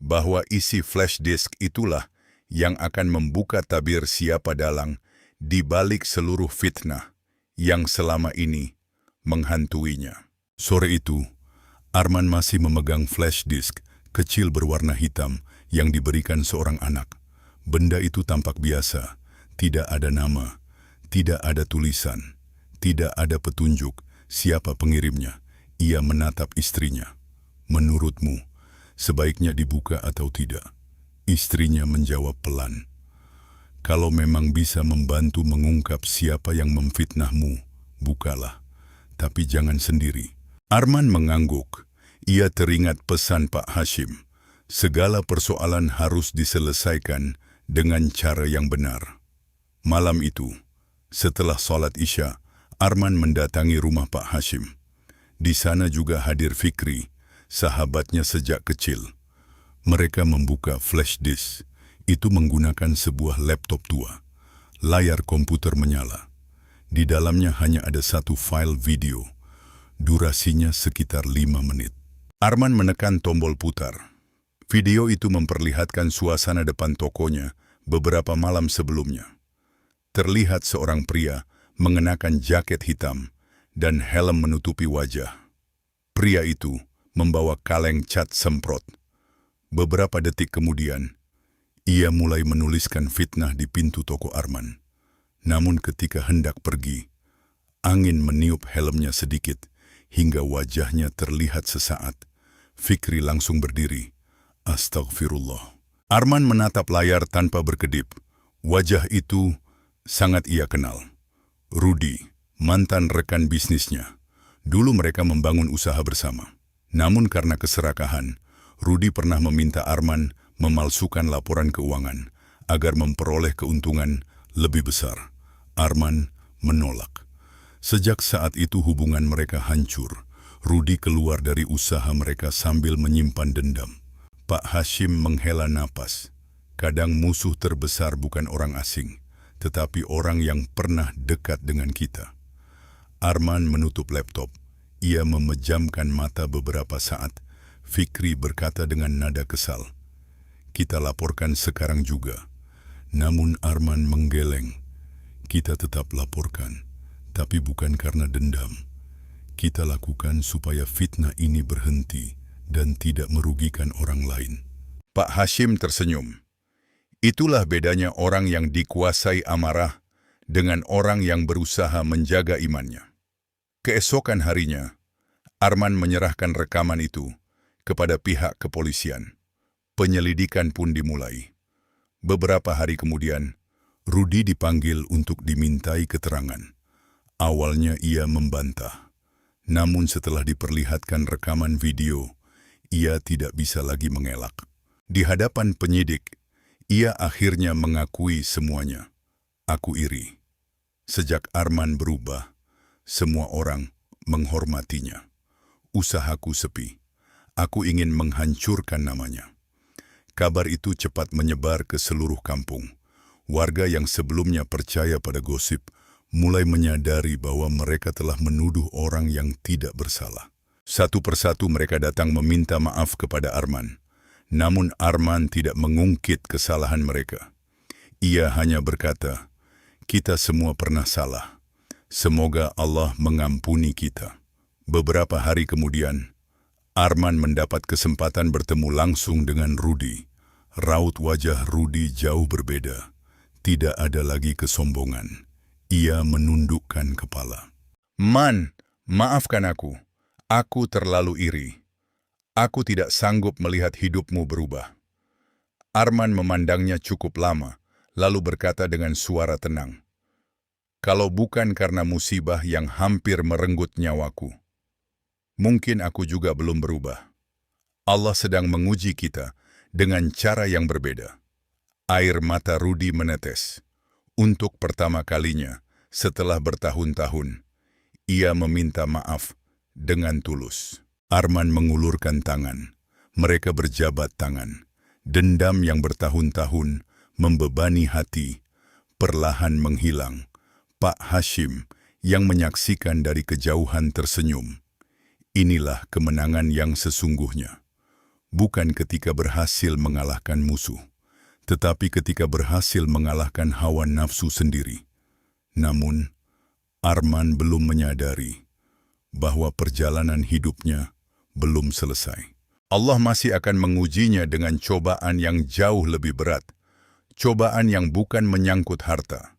bahwa isi flash disk itulah yang akan membuka tabir siapa dalang di balik seluruh fitnah yang selama ini menghantuinya. Sore itu, Arman masih memegang flash disk kecil berwarna hitam yang diberikan seorang anak. Benda itu tampak biasa, tidak ada nama, tidak ada tulisan, tidak ada petunjuk siapa pengirimnya. Ia menatap istrinya. "Menurutmu, sebaiknya dibuka atau tidak?" Istrinya menjawab pelan, "Kalau memang bisa membantu mengungkap siapa yang memfitnahmu, bukalah, tapi jangan sendiri." Arman mengangguk. Ia teringat pesan Pak Hashim. Segala persoalan harus diselesaikan dengan cara yang benar. Malam itu, setelah sholat Isya, Arman mendatangi rumah Pak Hashim. Di sana juga hadir Fikri, sahabatnya sejak kecil. Mereka membuka flash disk. Itu menggunakan sebuah laptop tua. Layar komputer menyala. Di dalamnya hanya ada satu file video. Durasinya sekitar 5 menit. Arman menekan tombol putar. Video itu memperlihatkan suasana depan tokonya beberapa malam sebelumnya. Terlihat seorang pria mengenakan jaket hitam dan helm menutupi wajah. Pria itu membawa kaleng cat semprot. Beberapa detik kemudian, ia mulai menuliskan fitnah di pintu toko Arman. Namun ketika hendak pergi, angin meniup helmnya sedikit hingga wajahnya terlihat sesaat. Fikri langsung berdiri. "Astagfirullah." Arman menatap layar tanpa berkedip. Wajah itu sangat ia kenal. Rudi, mantan rekan bisnisnya. Dulu mereka membangun usaha bersama. Namun karena keserakahan, Rudi pernah meminta Arman memalsukan laporan keuangan agar memperoleh keuntungan lebih besar. Arman menolak. Sejak saat itu hubungan mereka hancur. Rudi keluar dari usaha mereka sambil menyimpan dendam. Pak Hashim menghela napas. Kadang musuh terbesar bukan orang asing, tetapi orang yang pernah dekat dengan kita. Arman menutup laptop. Ia memejamkan mata beberapa saat. Fikri berkata dengan nada kesal, "Kita laporkan sekarang juga." Namun Arman menggeleng. "Kita tetap laporkan, tapi bukan karena dendam. Kita lakukan supaya fitnah ini berhenti dan tidak merugikan orang lain." Pak Hashim tersenyum. Itulah bedanya orang yang dikuasai amarah dengan orang yang berusaha menjaga imannya. Keesokan harinya, Arman menyerahkan rekaman itu kepada pihak kepolisian. Penyelidikan pun dimulai. Beberapa hari kemudian, Rudi dipanggil untuk dimintai keterangan. Awalnya ia membantah. Namun setelah diperlihatkan rekaman video, Ia tidak bisa lagi mengelak. Di hadapan penyidik, ia akhirnya mengakui semuanya. Aku iri. Sejak Arman berubah, semua orang menghormatinya. Usahaku sepi. Aku ingin menghancurkan namanya. Kabar itu cepat menyebar ke seluruh kampung. Warga yang sebelumnya percaya pada gosip mulai menyadari bahwa mereka telah menuduh orang yang tidak bersalah. Satu persatu mereka datang meminta maaf kepada Arman. Namun Arman tidak mengungkit kesalahan mereka. Ia hanya berkata, "Kita semua pernah salah. Semoga Allah mengampuni kita." Beberapa hari kemudian, Arman mendapat kesempatan bertemu langsung dengan Rudi. Raut wajah Rudi jauh berbeda. Tidak ada lagi kesombongan. Ia menundukkan kepala. "Man, maafkan aku. Aku terlalu iri. Aku tidak sanggup melihat hidupmu berubah." Arman memandangnya cukup lama, lalu berkata dengan suara tenang, "Kalau bukan karena musibah yang hampir merenggut nyawaku, mungkin aku juga belum berubah. Allah sedang menguji kita dengan cara yang berbeda." Air mata Rudi menetes. Untuk pertama kalinya, setelah bertahun-tahun, ia meminta maaf dengan tulus. Arman mengulurkan tangan. Mereka berjabat tangan. Dendam yang bertahun-tahun membebani hati, perlahan menghilang. Pak Hashim yang menyaksikan dari kejauhan tersenyum. Inilah kemenangan yang sesungguhnya. Bukan ketika berhasil mengalahkan musuh, tetapi ketika berhasil mengalahkan hawa nafsu sendiri. Namun, Arman belum menyadari bahwa perjalanan hidupnya belum selesai. Allah masih akan mengujinya dengan cobaan yang jauh lebih berat. Cobaan yang bukan menyangkut harta,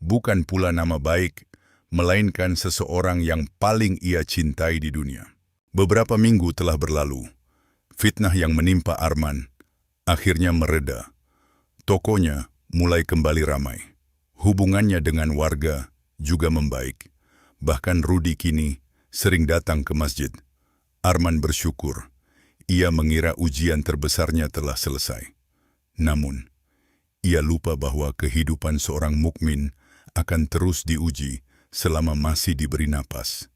bukan pula nama baik, melainkan seseorang yang paling ia cintai di dunia. Beberapa minggu telah berlalu. Fitnah yang menimpa Arman akhirnya mereda. Tokonya mulai kembali ramai. Hubungannya dengan warga juga membaik. Bahkan Rudi kini sering datang ke masjid. Arman bersyukur. Ia mengira ujian terbesarnya telah selesai. Namun, ia lupa bahwa kehidupan seorang mukmin akan terus diuji selama masih diberi napas.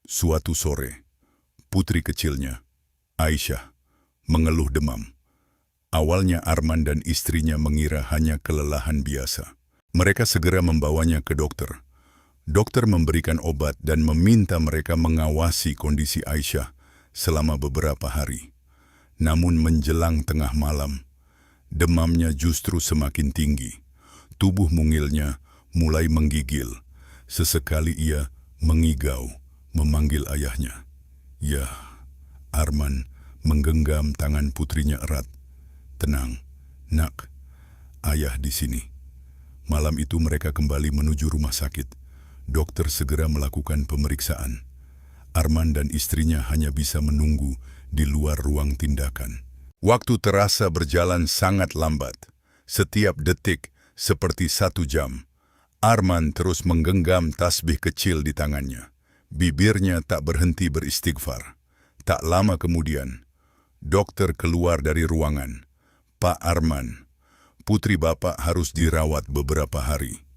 Suatu sore, putri kecilnya, Aisyah, mengeluh demam. Awalnya Arman dan istrinya mengira hanya kelelahan biasa. Mereka segera membawanya ke dokter. Dokter memberikan obat dan meminta mereka mengawasi kondisi Aisyah selama beberapa hari. Namun menjelang tengah malam, demamnya justru semakin tinggi. Tubuh mungilnya mulai menggigil. Sesekali ia mengigau, memanggil ayahnya. "Ya." Arman menggenggam tangan putrinya erat. "Tenang, nak. Ayah di sini." Malam itu mereka kembali menuju rumah sakit. Dokter segera melakukan pemeriksaan. Arman dan istrinya hanya bisa menunggu di luar ruang tindakan. Waktu terasa berjalan sangat lambat. Setiap detik seperti 1 jam. Arman terus menggenggam tasbih kecil di tangannya. Bibirnya tak berhenti beristighfar. Tak lama kemudian, dokter keluar dari ruangan. "Pak Arman, putri Bapak harus dirawat beberapa hari."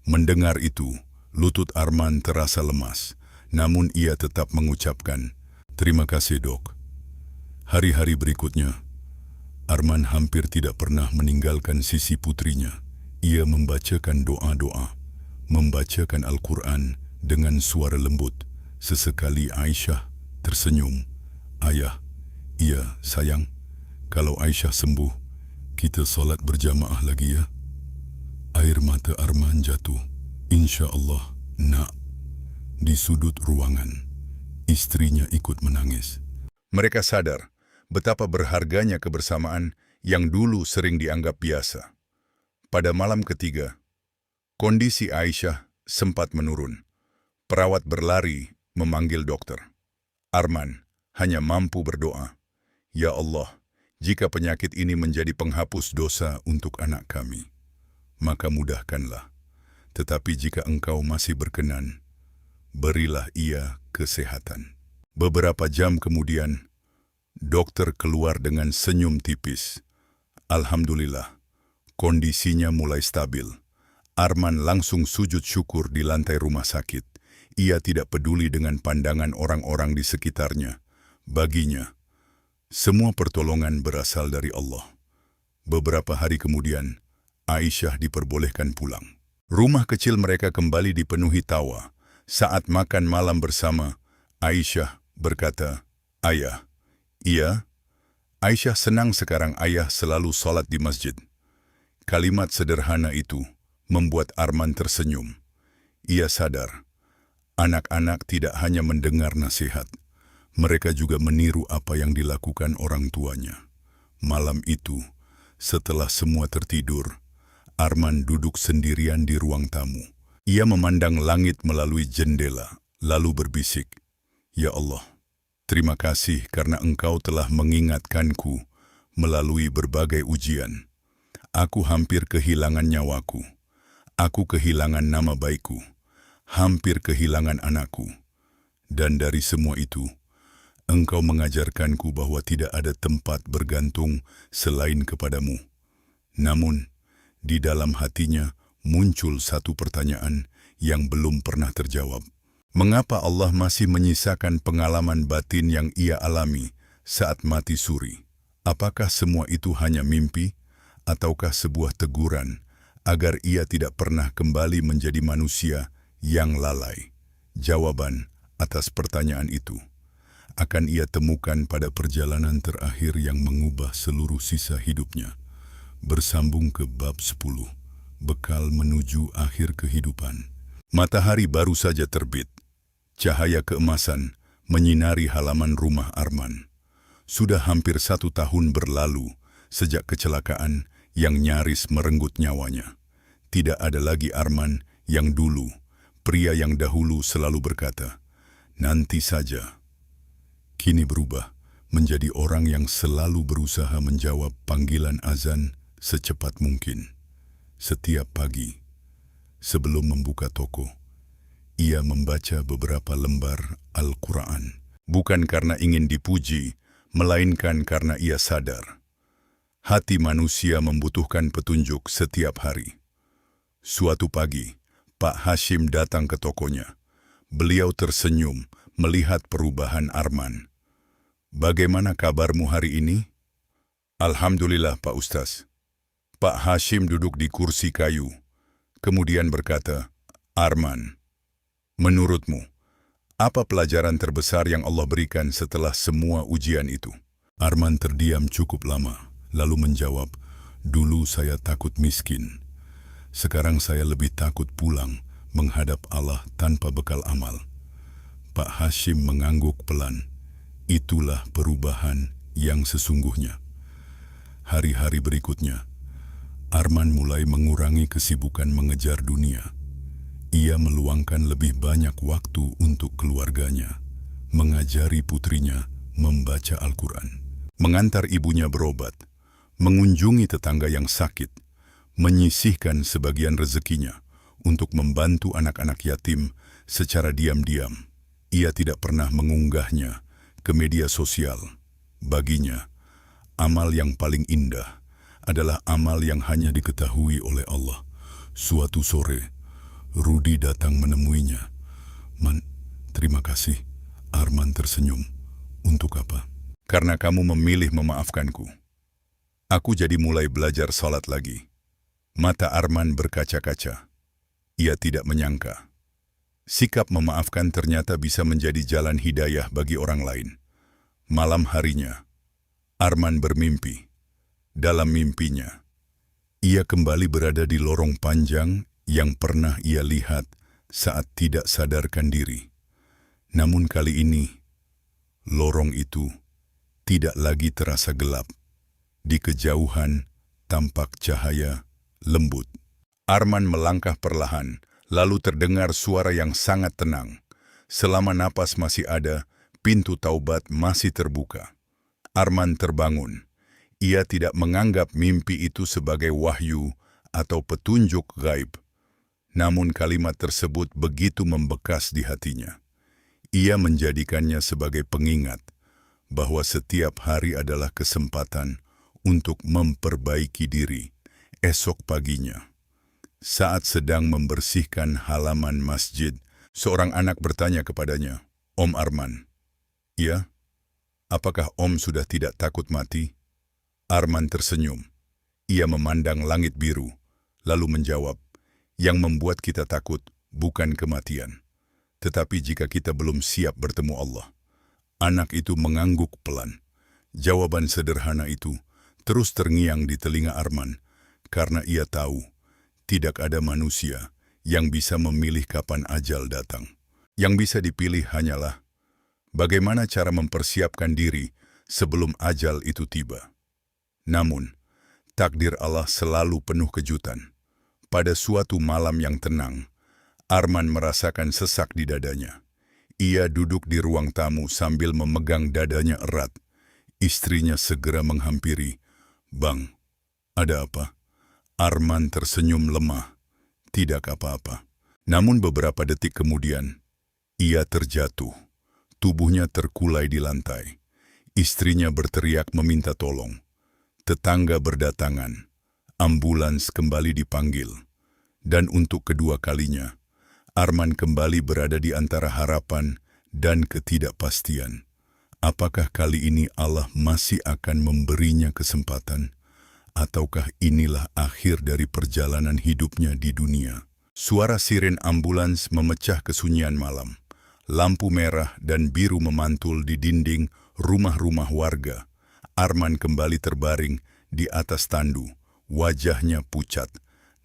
Mendengar itu, lutut Arman terasa lemas. Namun ia tetap mengucapkan, "Terima kasih, Dok." Hari-hari berikutnya, Arman hampir tidak pernah meninggalkan sisi putrinya. Ia membacakan doa-doa, membacakan Al-Quran dengan suara lembut. Sesekali Aisyah tersenyum. "Ayah, iya sayang. Kalau Aisyah sembuh, kita solat berjamaah lagi ya." Air mata Arman jatuh. "Insya Allah, nak." Di sudut ruangan, istrinya ikut menangis. Mereka sadar betapa berharganya kebersamaan yang dulu sering dianggap biasa. Pada malam ketiga, kondisi Aisyah sempat menurun. Perawat berlari memanggil dokter. Arman hanya mampu berdoa, "Ya Allah, jika penyakit ini menjadi penghapus dosa untuk anak kami, maka mudahkanlah. Tetapi jika Engkau masih berkenan, berilah ia kesehatan." Beberapa jam kemudian, Dokter keluar dengan senyum tipis. Alhamdulillah, kondisinya mulai stabil. Arman langsung sujud syukur di lantai rumah sakit. Ia tidak peduli dengan pandangan orang-orang di sekitarnya. Baginya, semua pertolongan berasal dari Allah. Beberapa hari kemudian, Aisyah diperbolehkan pulang. Rumah kecil mereka kembali dipenuhi tawa. Saat makan malam bersama, Aisyah berkata, "Ayah." "Iya." Aisyah senang sekarang ayah selalu sholat di masjid. Kalimat sederhana itu membuat Arman tersenyum. Ia sadar, anak-anak tidak hanya mendengar nasihat, mereka juga meniru apa yang dilakukan orang tuanya. Malam itu, setelah semua tertidur, Arman duduk sendirian di ruang tamu. Ia memandang langit melalui jendela, lalu berbisik, "Ya Allah, terima kasih karena Engkau telah mengingatkanku melalui berbagai ujian. Aku hampir kehilangan nyawaku. Aku kehilangan nama baikku. Hampir kehilangan anakku. Dan dari semua itu, Engkau mengajarkanku bahwa tidak ada tempat bergantung selain kepadamu." Namun, di dalam hatinya muncul satu pertanyaan yang belum pernah terjawab. Mengapa Allah masih menyisakan pengalaman batin yang ia alami saat mati suri? Apakah semua itu hanya mimpi, ataukah sebuah teguran agar ia tidak pernah kembali menjadi manusia yang lalai? Jawaban atas pertanyaan itu akan ia temukan pada perjalanan terakhir yang mengubah seluruh sisa hidupnya. Bersambung ke bab 10, bekal menuju akhir kehidupan. Matahari baru saja terbit. Cahaya keemasan menyinari halaman rumah Arman. Sudah hampir 1 tahun berlalu sejak kecelakaan yang nyaris merenggut nyawanya. Tidak ada lagi Arman yang dulu, pria yang dahulu selalu berkata, "Nanti saja." Kini berubah menjadi orang yang selalu berusaha menjawab panggilan azan secepat mungkin. Setiap pagi, sebelum membuka toko, ia membaca beberapa lembar Al-Quran. Bukan karena ingin dipuji, melainkan karena ia sadar hati manusia membutuhkan petunjuk setiap hari. Suatu pagi, Pak Hashim datang ke tokonya. Beliau tersenyum melihat perubahan Arman. "Bagaimana kabarmu hari ini?" "Alhamdulillah, Pak Ustaz." Pak Hashim duduk di kursi kayu, kemudian berkata, "Arman, menurutmu, apa pelajaran terbesar yang Allah berikan setelah semua ujian itu?" Arman terdiam cukup lama, lalu menjawab, "Dulu saya takut miskin. Sekarang saya lebih takut pulang menghadap Allah tanpa bekal amal." Pak Hashim mengangguk pelan. Itulah perubahan yang sesungguhnya. Hari-hari berikutnya, Arman mulai mengurangi kesibukan mengejar dunia. Ia meluangkan lebih banyak waktu untuk keluarganya, mengajari putrinya membaca Al-Quran, mengantar ibunya berobat, mengunjungi tetangga yang sakit, menyisihkan sebagian rezekinya untuk membantu anak-anak yatim secara diam-diam. Ia tidak pernah mengunggahnya ke media sosial. Baginya, amal yang paling indah adalah amal yang hanya diketahui oleh Allah. Suatu sore, Rudi datang menemuinya. "Man, terima kasih." Arman tersenyum. "Untuk apa?" "Karena kamu memilih memaafkanku." Aku jadi mulai belajar salat lagi. Mata Arman berkaca-kaca. Ia tidak menyangka sikap memaafkan ternyata bisa menjadi jalan hidayah bagi orang lain. Malam harinya, Arman bermimpi. Dalam mimpinya, ia kembali berada di lorong panjang yang pernah ia lihat saat tidak sadarkan diri. Namun kali ini, lorong itu tidak lagi terasa gelap. Di kejauhan tampak cahaya lembut. Arman melangkah perlahan, lalu terdengar suara yang sangat tenang. Selama napas masih ada, pintu taubat masih terbuka. Arman terbangun. Ia tidak menganggap mimpi itu sebagai wahyu atau petunjuk gaib. Namun kalimat tersebut begitu membekas di hatinya. Ia menjadikannya sebagai pengingat bahwa setiap hari adalah kesempatan untuk memperbaiki diri. Esok paginya, saat sedang membersihkan halaman masjid, seorang anak bertanya kepadanya, "Om Arman." "Ya, apakah Om sudah tidak takut mati?" Arman tersenyum. Ia memandang langit biru, lalu menjawab, "Yang membuat kita takut bukan kematian, tetapi jika kita belum siap bertemu Allah." Anak itu mengangguk pelan. Jawaban sederhana itu terus terngiang di telinga Arman, karena ia tahu tidak ada manusia yang bisa memilih kapan ajal datang. Yang bisa dipilih hanyalah bagaimana cara mempersiapkan diri sebelum ajal itu tiba. Namun, takdir Allah selalu penuh kejutan. Pada suatu malam yang tenang, Arman merasakan sesak di dadanya. Ia duduk di ruang tamu sambil memegang dadanya erat. Istrinya segera menghampiri. "Bang, ada apa?" Arman tersenyum lemah. "Tidak apa-apa." Namun beberapa detik kemudian, ia terjatuh. Tubuhnya terkulai di lantai. Istrinya berteriak meminta tolong. Tetangga berdatangan. Ambulans kembali dipanggil. Dan untuk kedua kalinya, Arman kembali berada di antara harapan dan ketidakpastian. Apakah kali ini Allah masih akan memberinya kesempatan? Ataukah inilah akhir dari perjalanan hidupnya di dunia? Suara siren ambulans memecah kesunyian malam. Lampu merah dan biru memantul di dinding rumah-rumah warga. Arman kembali terbaring di atas tandu. Wajahnya pucat,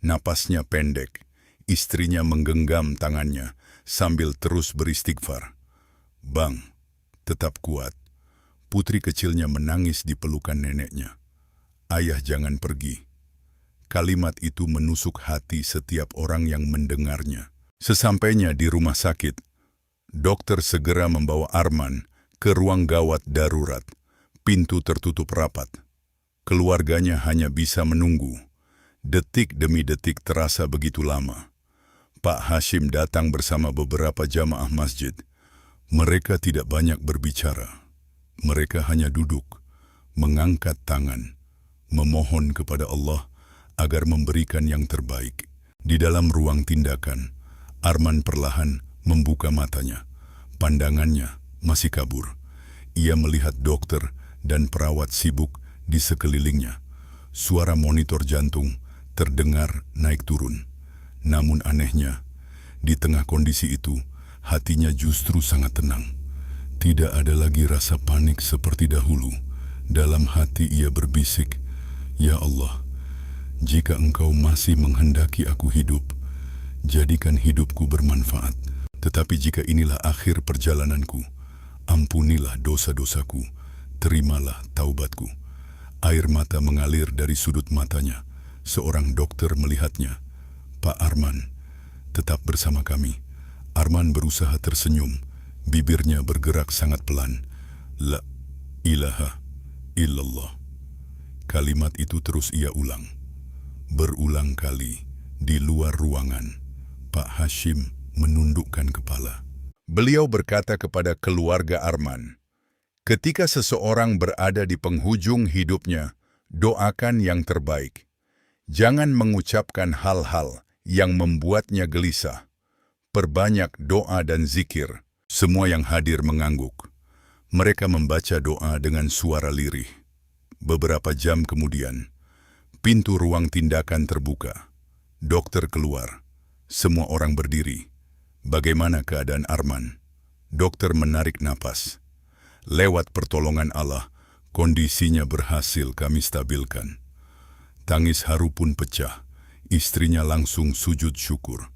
napasnya pendek. Istrinya menggenggam tangannya sambil terus beristighfar. "Bang, tetap kuat." Putri kecilnya menangis di pelukan neneknya. "Ayah, jangan pergi." Kalimat itu menusuk hati setiap orang yang mendengarnya. Sesampainya di rumah sakit, dokter segera membawa Arman ke ruang gawat darurat. Pintu tertutup rapat. Keluarganya hanya bisa menunggu. Detik demi detik terasa begitu lama. Pak Hashim datang bersama beberapa jamaah masjid. Mereka tidak banyak berbicara. Mereka hanya duduk, mengangkat tangan, memohon kepada Allah agar memberikan yang terbaik. Di dalam ruang tindakan, Arman perlahan membuka matanya. Pandangannya masih kabur. Ia melihat dokter dan perawat sibuk di sekelilingnya. Suara monitor jantung terdengar naik turun. Namun anehnya, di tengah kondisi itu, hatinya justru sangat tenang. Tidak ada lagi rasa panik seperti dahulu. Dalam hati ia berbisik, "Ya Allah, jika Engkau masih menghendaki aku hidup, jadikan hidupku bermanfaat. Tetapi jika inilah akhir perjalananku, ampunilah dosa-dosaku, terimalah taubatku." Air mata mengalir dari sudut matanya. Seorang dokter melihatnya. "Pak Arman, tetap bersama kami." Arman berusaha tersenyum. Bibirnya bergerak sangat pelan. "La ilaha illallah." Kalimat itu terus ia ulang. Berulang kali di luar ruangan, Pak Hashim menundukkan kepala. Beliau berkata kepada keluarga Arman, "Ketika seseorang berada di penghujung hidupnya, doakan yang terbaik. Jangan mengucapkan hal-hal yang membuatnya gelisah. Perbanyak doa dan zikir." Semua yang hadir mengangguk. Mereka membaca doa dengan suara lirih. Beberapa jam kemudian, pintu ruang tindakan terbuka. Dokter keluar. Semua orang berdiri. "Bagaimana keadaan Arman?" Dokter menarik napas. "Lewat pertolongan Allah, kondisinya berhasil kami stabilkan." Tangis haru pun pecah. Istrinya langsung sujud syukur.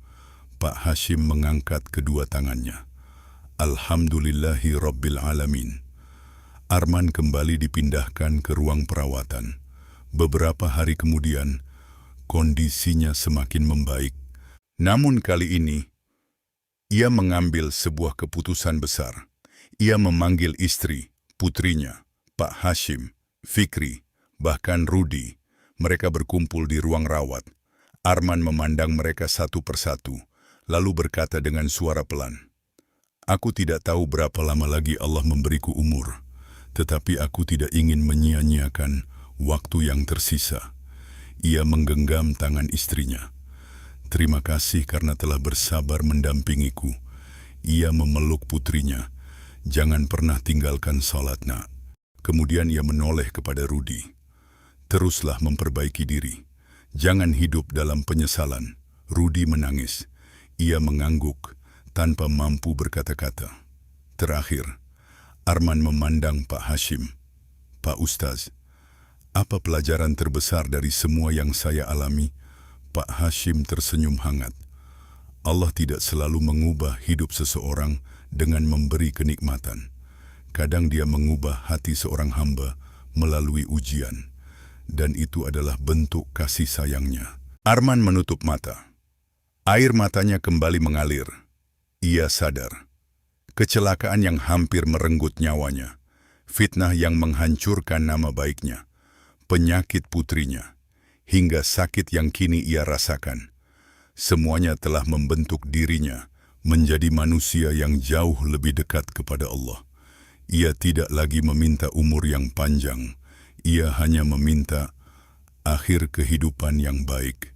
Pak Hashim mengangkat kedua tangannya. "Alhamdulillahi Rabbil Alamin." Arman kembali dipindahkan ke ruang perawatan. Beberapa hari kemudian, kondisinya semakin membaik. Namun kali ini, ia mengambil sebuah keputusan besar. Ia memanggil istri, putrinya, Pak Hashim, Fikri, bahkan Rudi. Mereka berkumpul di ruang rawat. Arman memandang mereka satu persatu, lalu berkata dengan suara pelan, "Aku tidak tahu berapa lama lagi Allah memberiku umur, Tetapi aku tidak ingin menyia-nyiakan waktu yang tersisa. Ia menggenggam tangan istrinya. Terima kasih karena telah bersabar mendampingiku. Ia memeluk putrinya. Jangan pernah tinggalkan salat, nak. Kemudian ia menoleh kepada Rudi. Teruslah memperbaiki diri. Jangan hidup dalam penyesalan. Rudi menangis. Ia mengangguk tanpa mampu berkata-kata. Terakhir, Arman memandang Pak Hashim. Pak Ustaz, apa pelajaran terbesar dari semua yang saya alami? Pak Hashim tersenyum hangat. Allah tidak selalu mengubah hidup seseorang dengan memberi kenikmatan. Kadang Dia mengubah hati seorang hamba melalui ujian. Dan itu adalah bentuk kasih sayangnya. Arman menutup mata. Air matanya kembali mengalir. Ia sadar. Kecelakaan yang hampir merenggut nyawanya. Fitnah yang menghancurkan nama baiknya. Penyakit putrinya, hingga sakit yang kini ia rasakan. Semuanya telah membentuk dirinya menjadi manusia yang jauh lebih dekat kepada Allah. Ia tidak lagi meminta umur yang panjang, ia hanya meminta akhir kehidupan yang baik.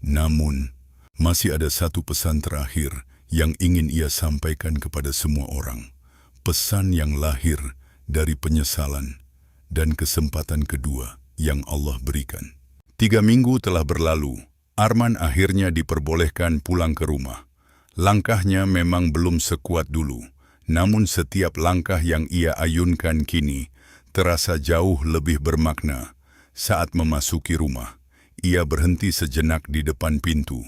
Namun, masih ada satu pesan terakhir yang ingin ia sampaikan kepada semua orang. Pesan yang lahir dari penyesalan dan kesempatan kedua yang Allah berikan. 3 minggu telah berlalu, Arman akhirnya diperbolehkan pulang ke rumah. Langkahnya memang belum sekuat dulu, namun setiap langkah yang ia ayunkan kini terasa jauh lebih bermakna. Saat memasuki rumah, ia berhenti sejenak di depan pintu.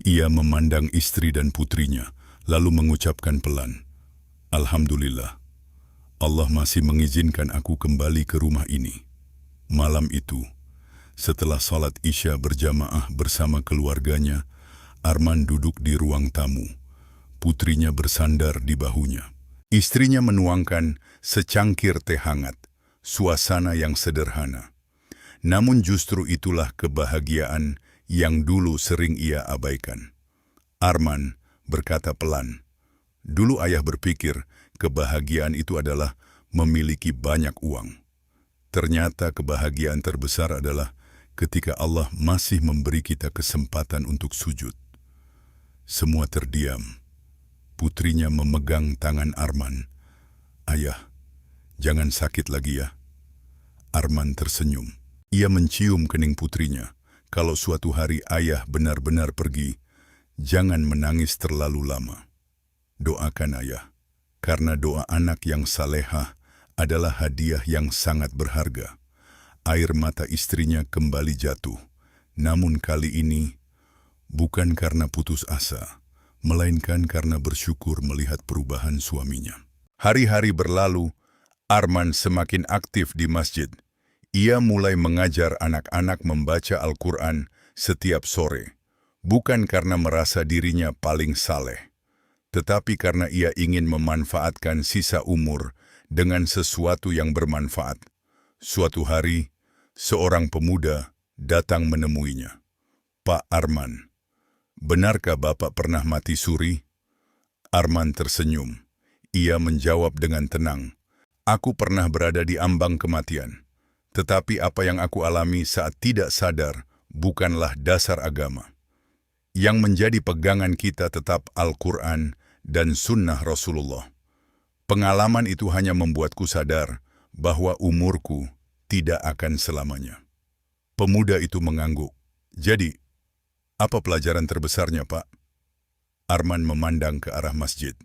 Ia memandang istri dan putrinya, lalu mengucapkan pelan, Alhamdulillah, Allah masih mengizinkan aku kembali ke rumah ini. Malam itu, setelah salat Isya berjamaah bersama keluarganya, Arman duduk di ruang tamu. Putrinya bersandar di bahunya. Istrinya menuangkan secangkir teh hangat, suasana yang sederhana. Namun justru itulah kebahagiaan yang dulu sering ia abaikan. Arman berkata pelan, dulu ayah berpikir kebahagiaan itu adalah memiliki banyak uang. Ternyata kebahagiaan terbesar adalah ketika Allah masih memberi kita kesempatan untuk sujud. Semua terdiam. Putrinya memegang tangan Arman. Ayah, jangan sakit lagi ya. Arman tersenyum. Ia mencium kening putrinya. Kalau suatu hari ayah benar-benar pergi, jangan menangis terlalu lama. Doakan ayah, karena doa anak yang salehah adalah hadiah yang sangat berharga. Air mata istrinya kembali jatuh, namun kali ini bukan karena putus asa, melainkan karena bersyukur melihat perubahan suaminya. Hari-hari berlalu, Arman semakin aktif di masjid. Ia mulai mengajar anak-anak membaca Al-Quran setiap sore, bukan karena merasa dirinya paling saleh, tetapi karena ia ingin memanfaatkan sisa umur dengan sesuatu yang bermanfaat. Suatu hari, seorang pemuda datang menemuinya. Pak Arman, benarkah Bapak pernah mati suri? Arman tersenyum. Ia menjawab dengan tenang, aku pernah berada di ambang kematian. Tetapi apa yang aku alami saat tidak sadar bukanlah dasar agama. Yang menjadi pegangan kita tetap Al-Quran dan Sunnah Rasulullah. Pengalaman itu hanya membuatku sadar bahwa umurku tidak akan selamanya. Pemuda itu mengangguk. Jadi, apa pelajaran terbesarnya, Pak? Arman memandang ke arah masjid.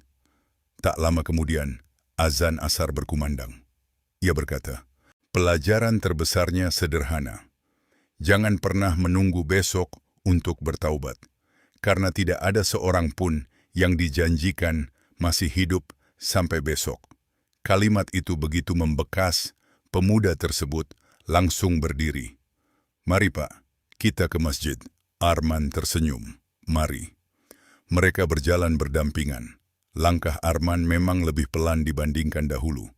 Tak lama kemudian, azan asar berkumandang. Ia berkata, pelajaran terbesarnya sederhana. Jangan pernah menunggu besok untuk bertaubat, karena tidak ada seorang pun yang dijanjikan masih hidup sampai besok. Kalimat itu begitu membekas, pemuda tersebut langsung berdiri. Mari Pak, kita ke masjid. Arman tersenyum. Mari. Mereka berjalan berdampingan. Langkah Arman memang lebih pelan dibandingkan dahulu.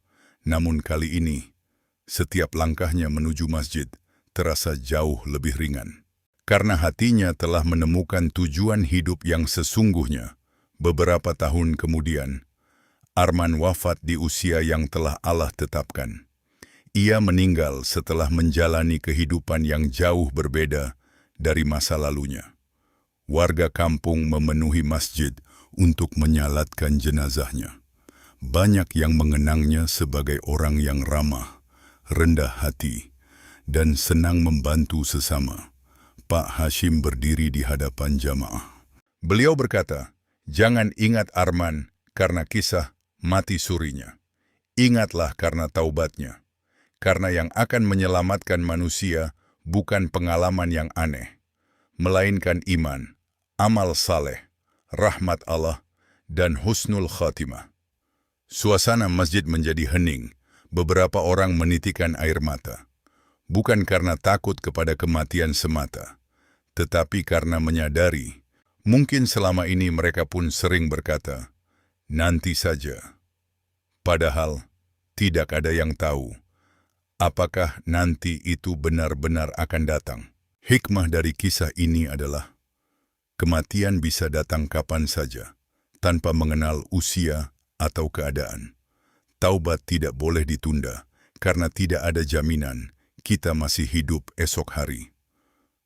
Namun kali ini, setiap langkahnya menuju masjid terasa jauh lebih ringan. Karena hatinya telah menemukan tujuan hidup yang sesungguhnya. Beberapa tahun kemudian, Arman wafat di usia yang telah Allah tetapkan. Ia meninggal setelah menjalani kehidupan yang jauh berbeda dari masa lalunya. Warga kampung memenuhi masjid untuk menyalatkan jenazahnya. Banyak yang mengenangnya sebagai orang yang ramah, rendah hati, dan senang membantu sesama. Pak Hashim berdiri di hadapan jamaah. Beliau berkata, "Jangan ingat Arman karena kisah mati surinya. Ingatlah karena taubatnya. Karena yang akan menyelamatkan manusia bukan pengalaman yang aneh, melainkan iman, amal saleh, rahmat Allah, dan husnul khatimah." Suasana masjid menjadi hening. Beberapa orang menitikan air mata. Bukan karena takut kepada kematian semata, tetapi karena menyadari, mungkin selama ini mereka pun sering berkata, "Nanti saja." Padahal, tidak ada yang tahu apakah nanti itu benar-benar akan datang. Hikmah dari kisah ini adalah, kematian bisa datang kapan saja, tanpa mengenal usia atau keadaan. Taubat tidak boleh ditunda, karena tidak ada jaminan kita masih hidup esok hari.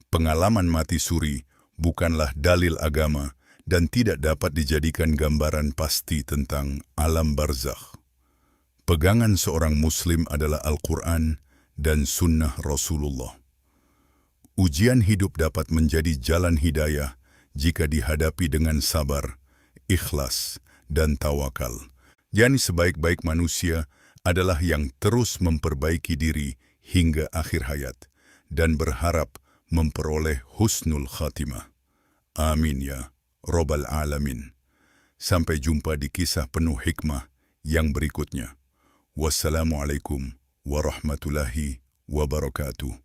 Pengalaman mati suri bukanlah dalil agama dan tidak dapat dijadikan gambaran pasti tentang alam barzakh. Pegangan seorang Muslim adalah Al-Quran dan Sunnah Rasulullah. Ujian hidup dapat menjadi jalan hidayah jika dihadapi dengan sabar, ikhlas, dan tawakal. Yani sebaik-baik manusia adalah yang terus memperbaiki diri hingga akhir hayat dan berharap memperoleh husnul khatimah. Amin ya Rabbal Alamin. Sampai jumpa di kisah penuh hikmah yang berikutnya. Wassalamualaikum warahmatullahi wabarakatuh.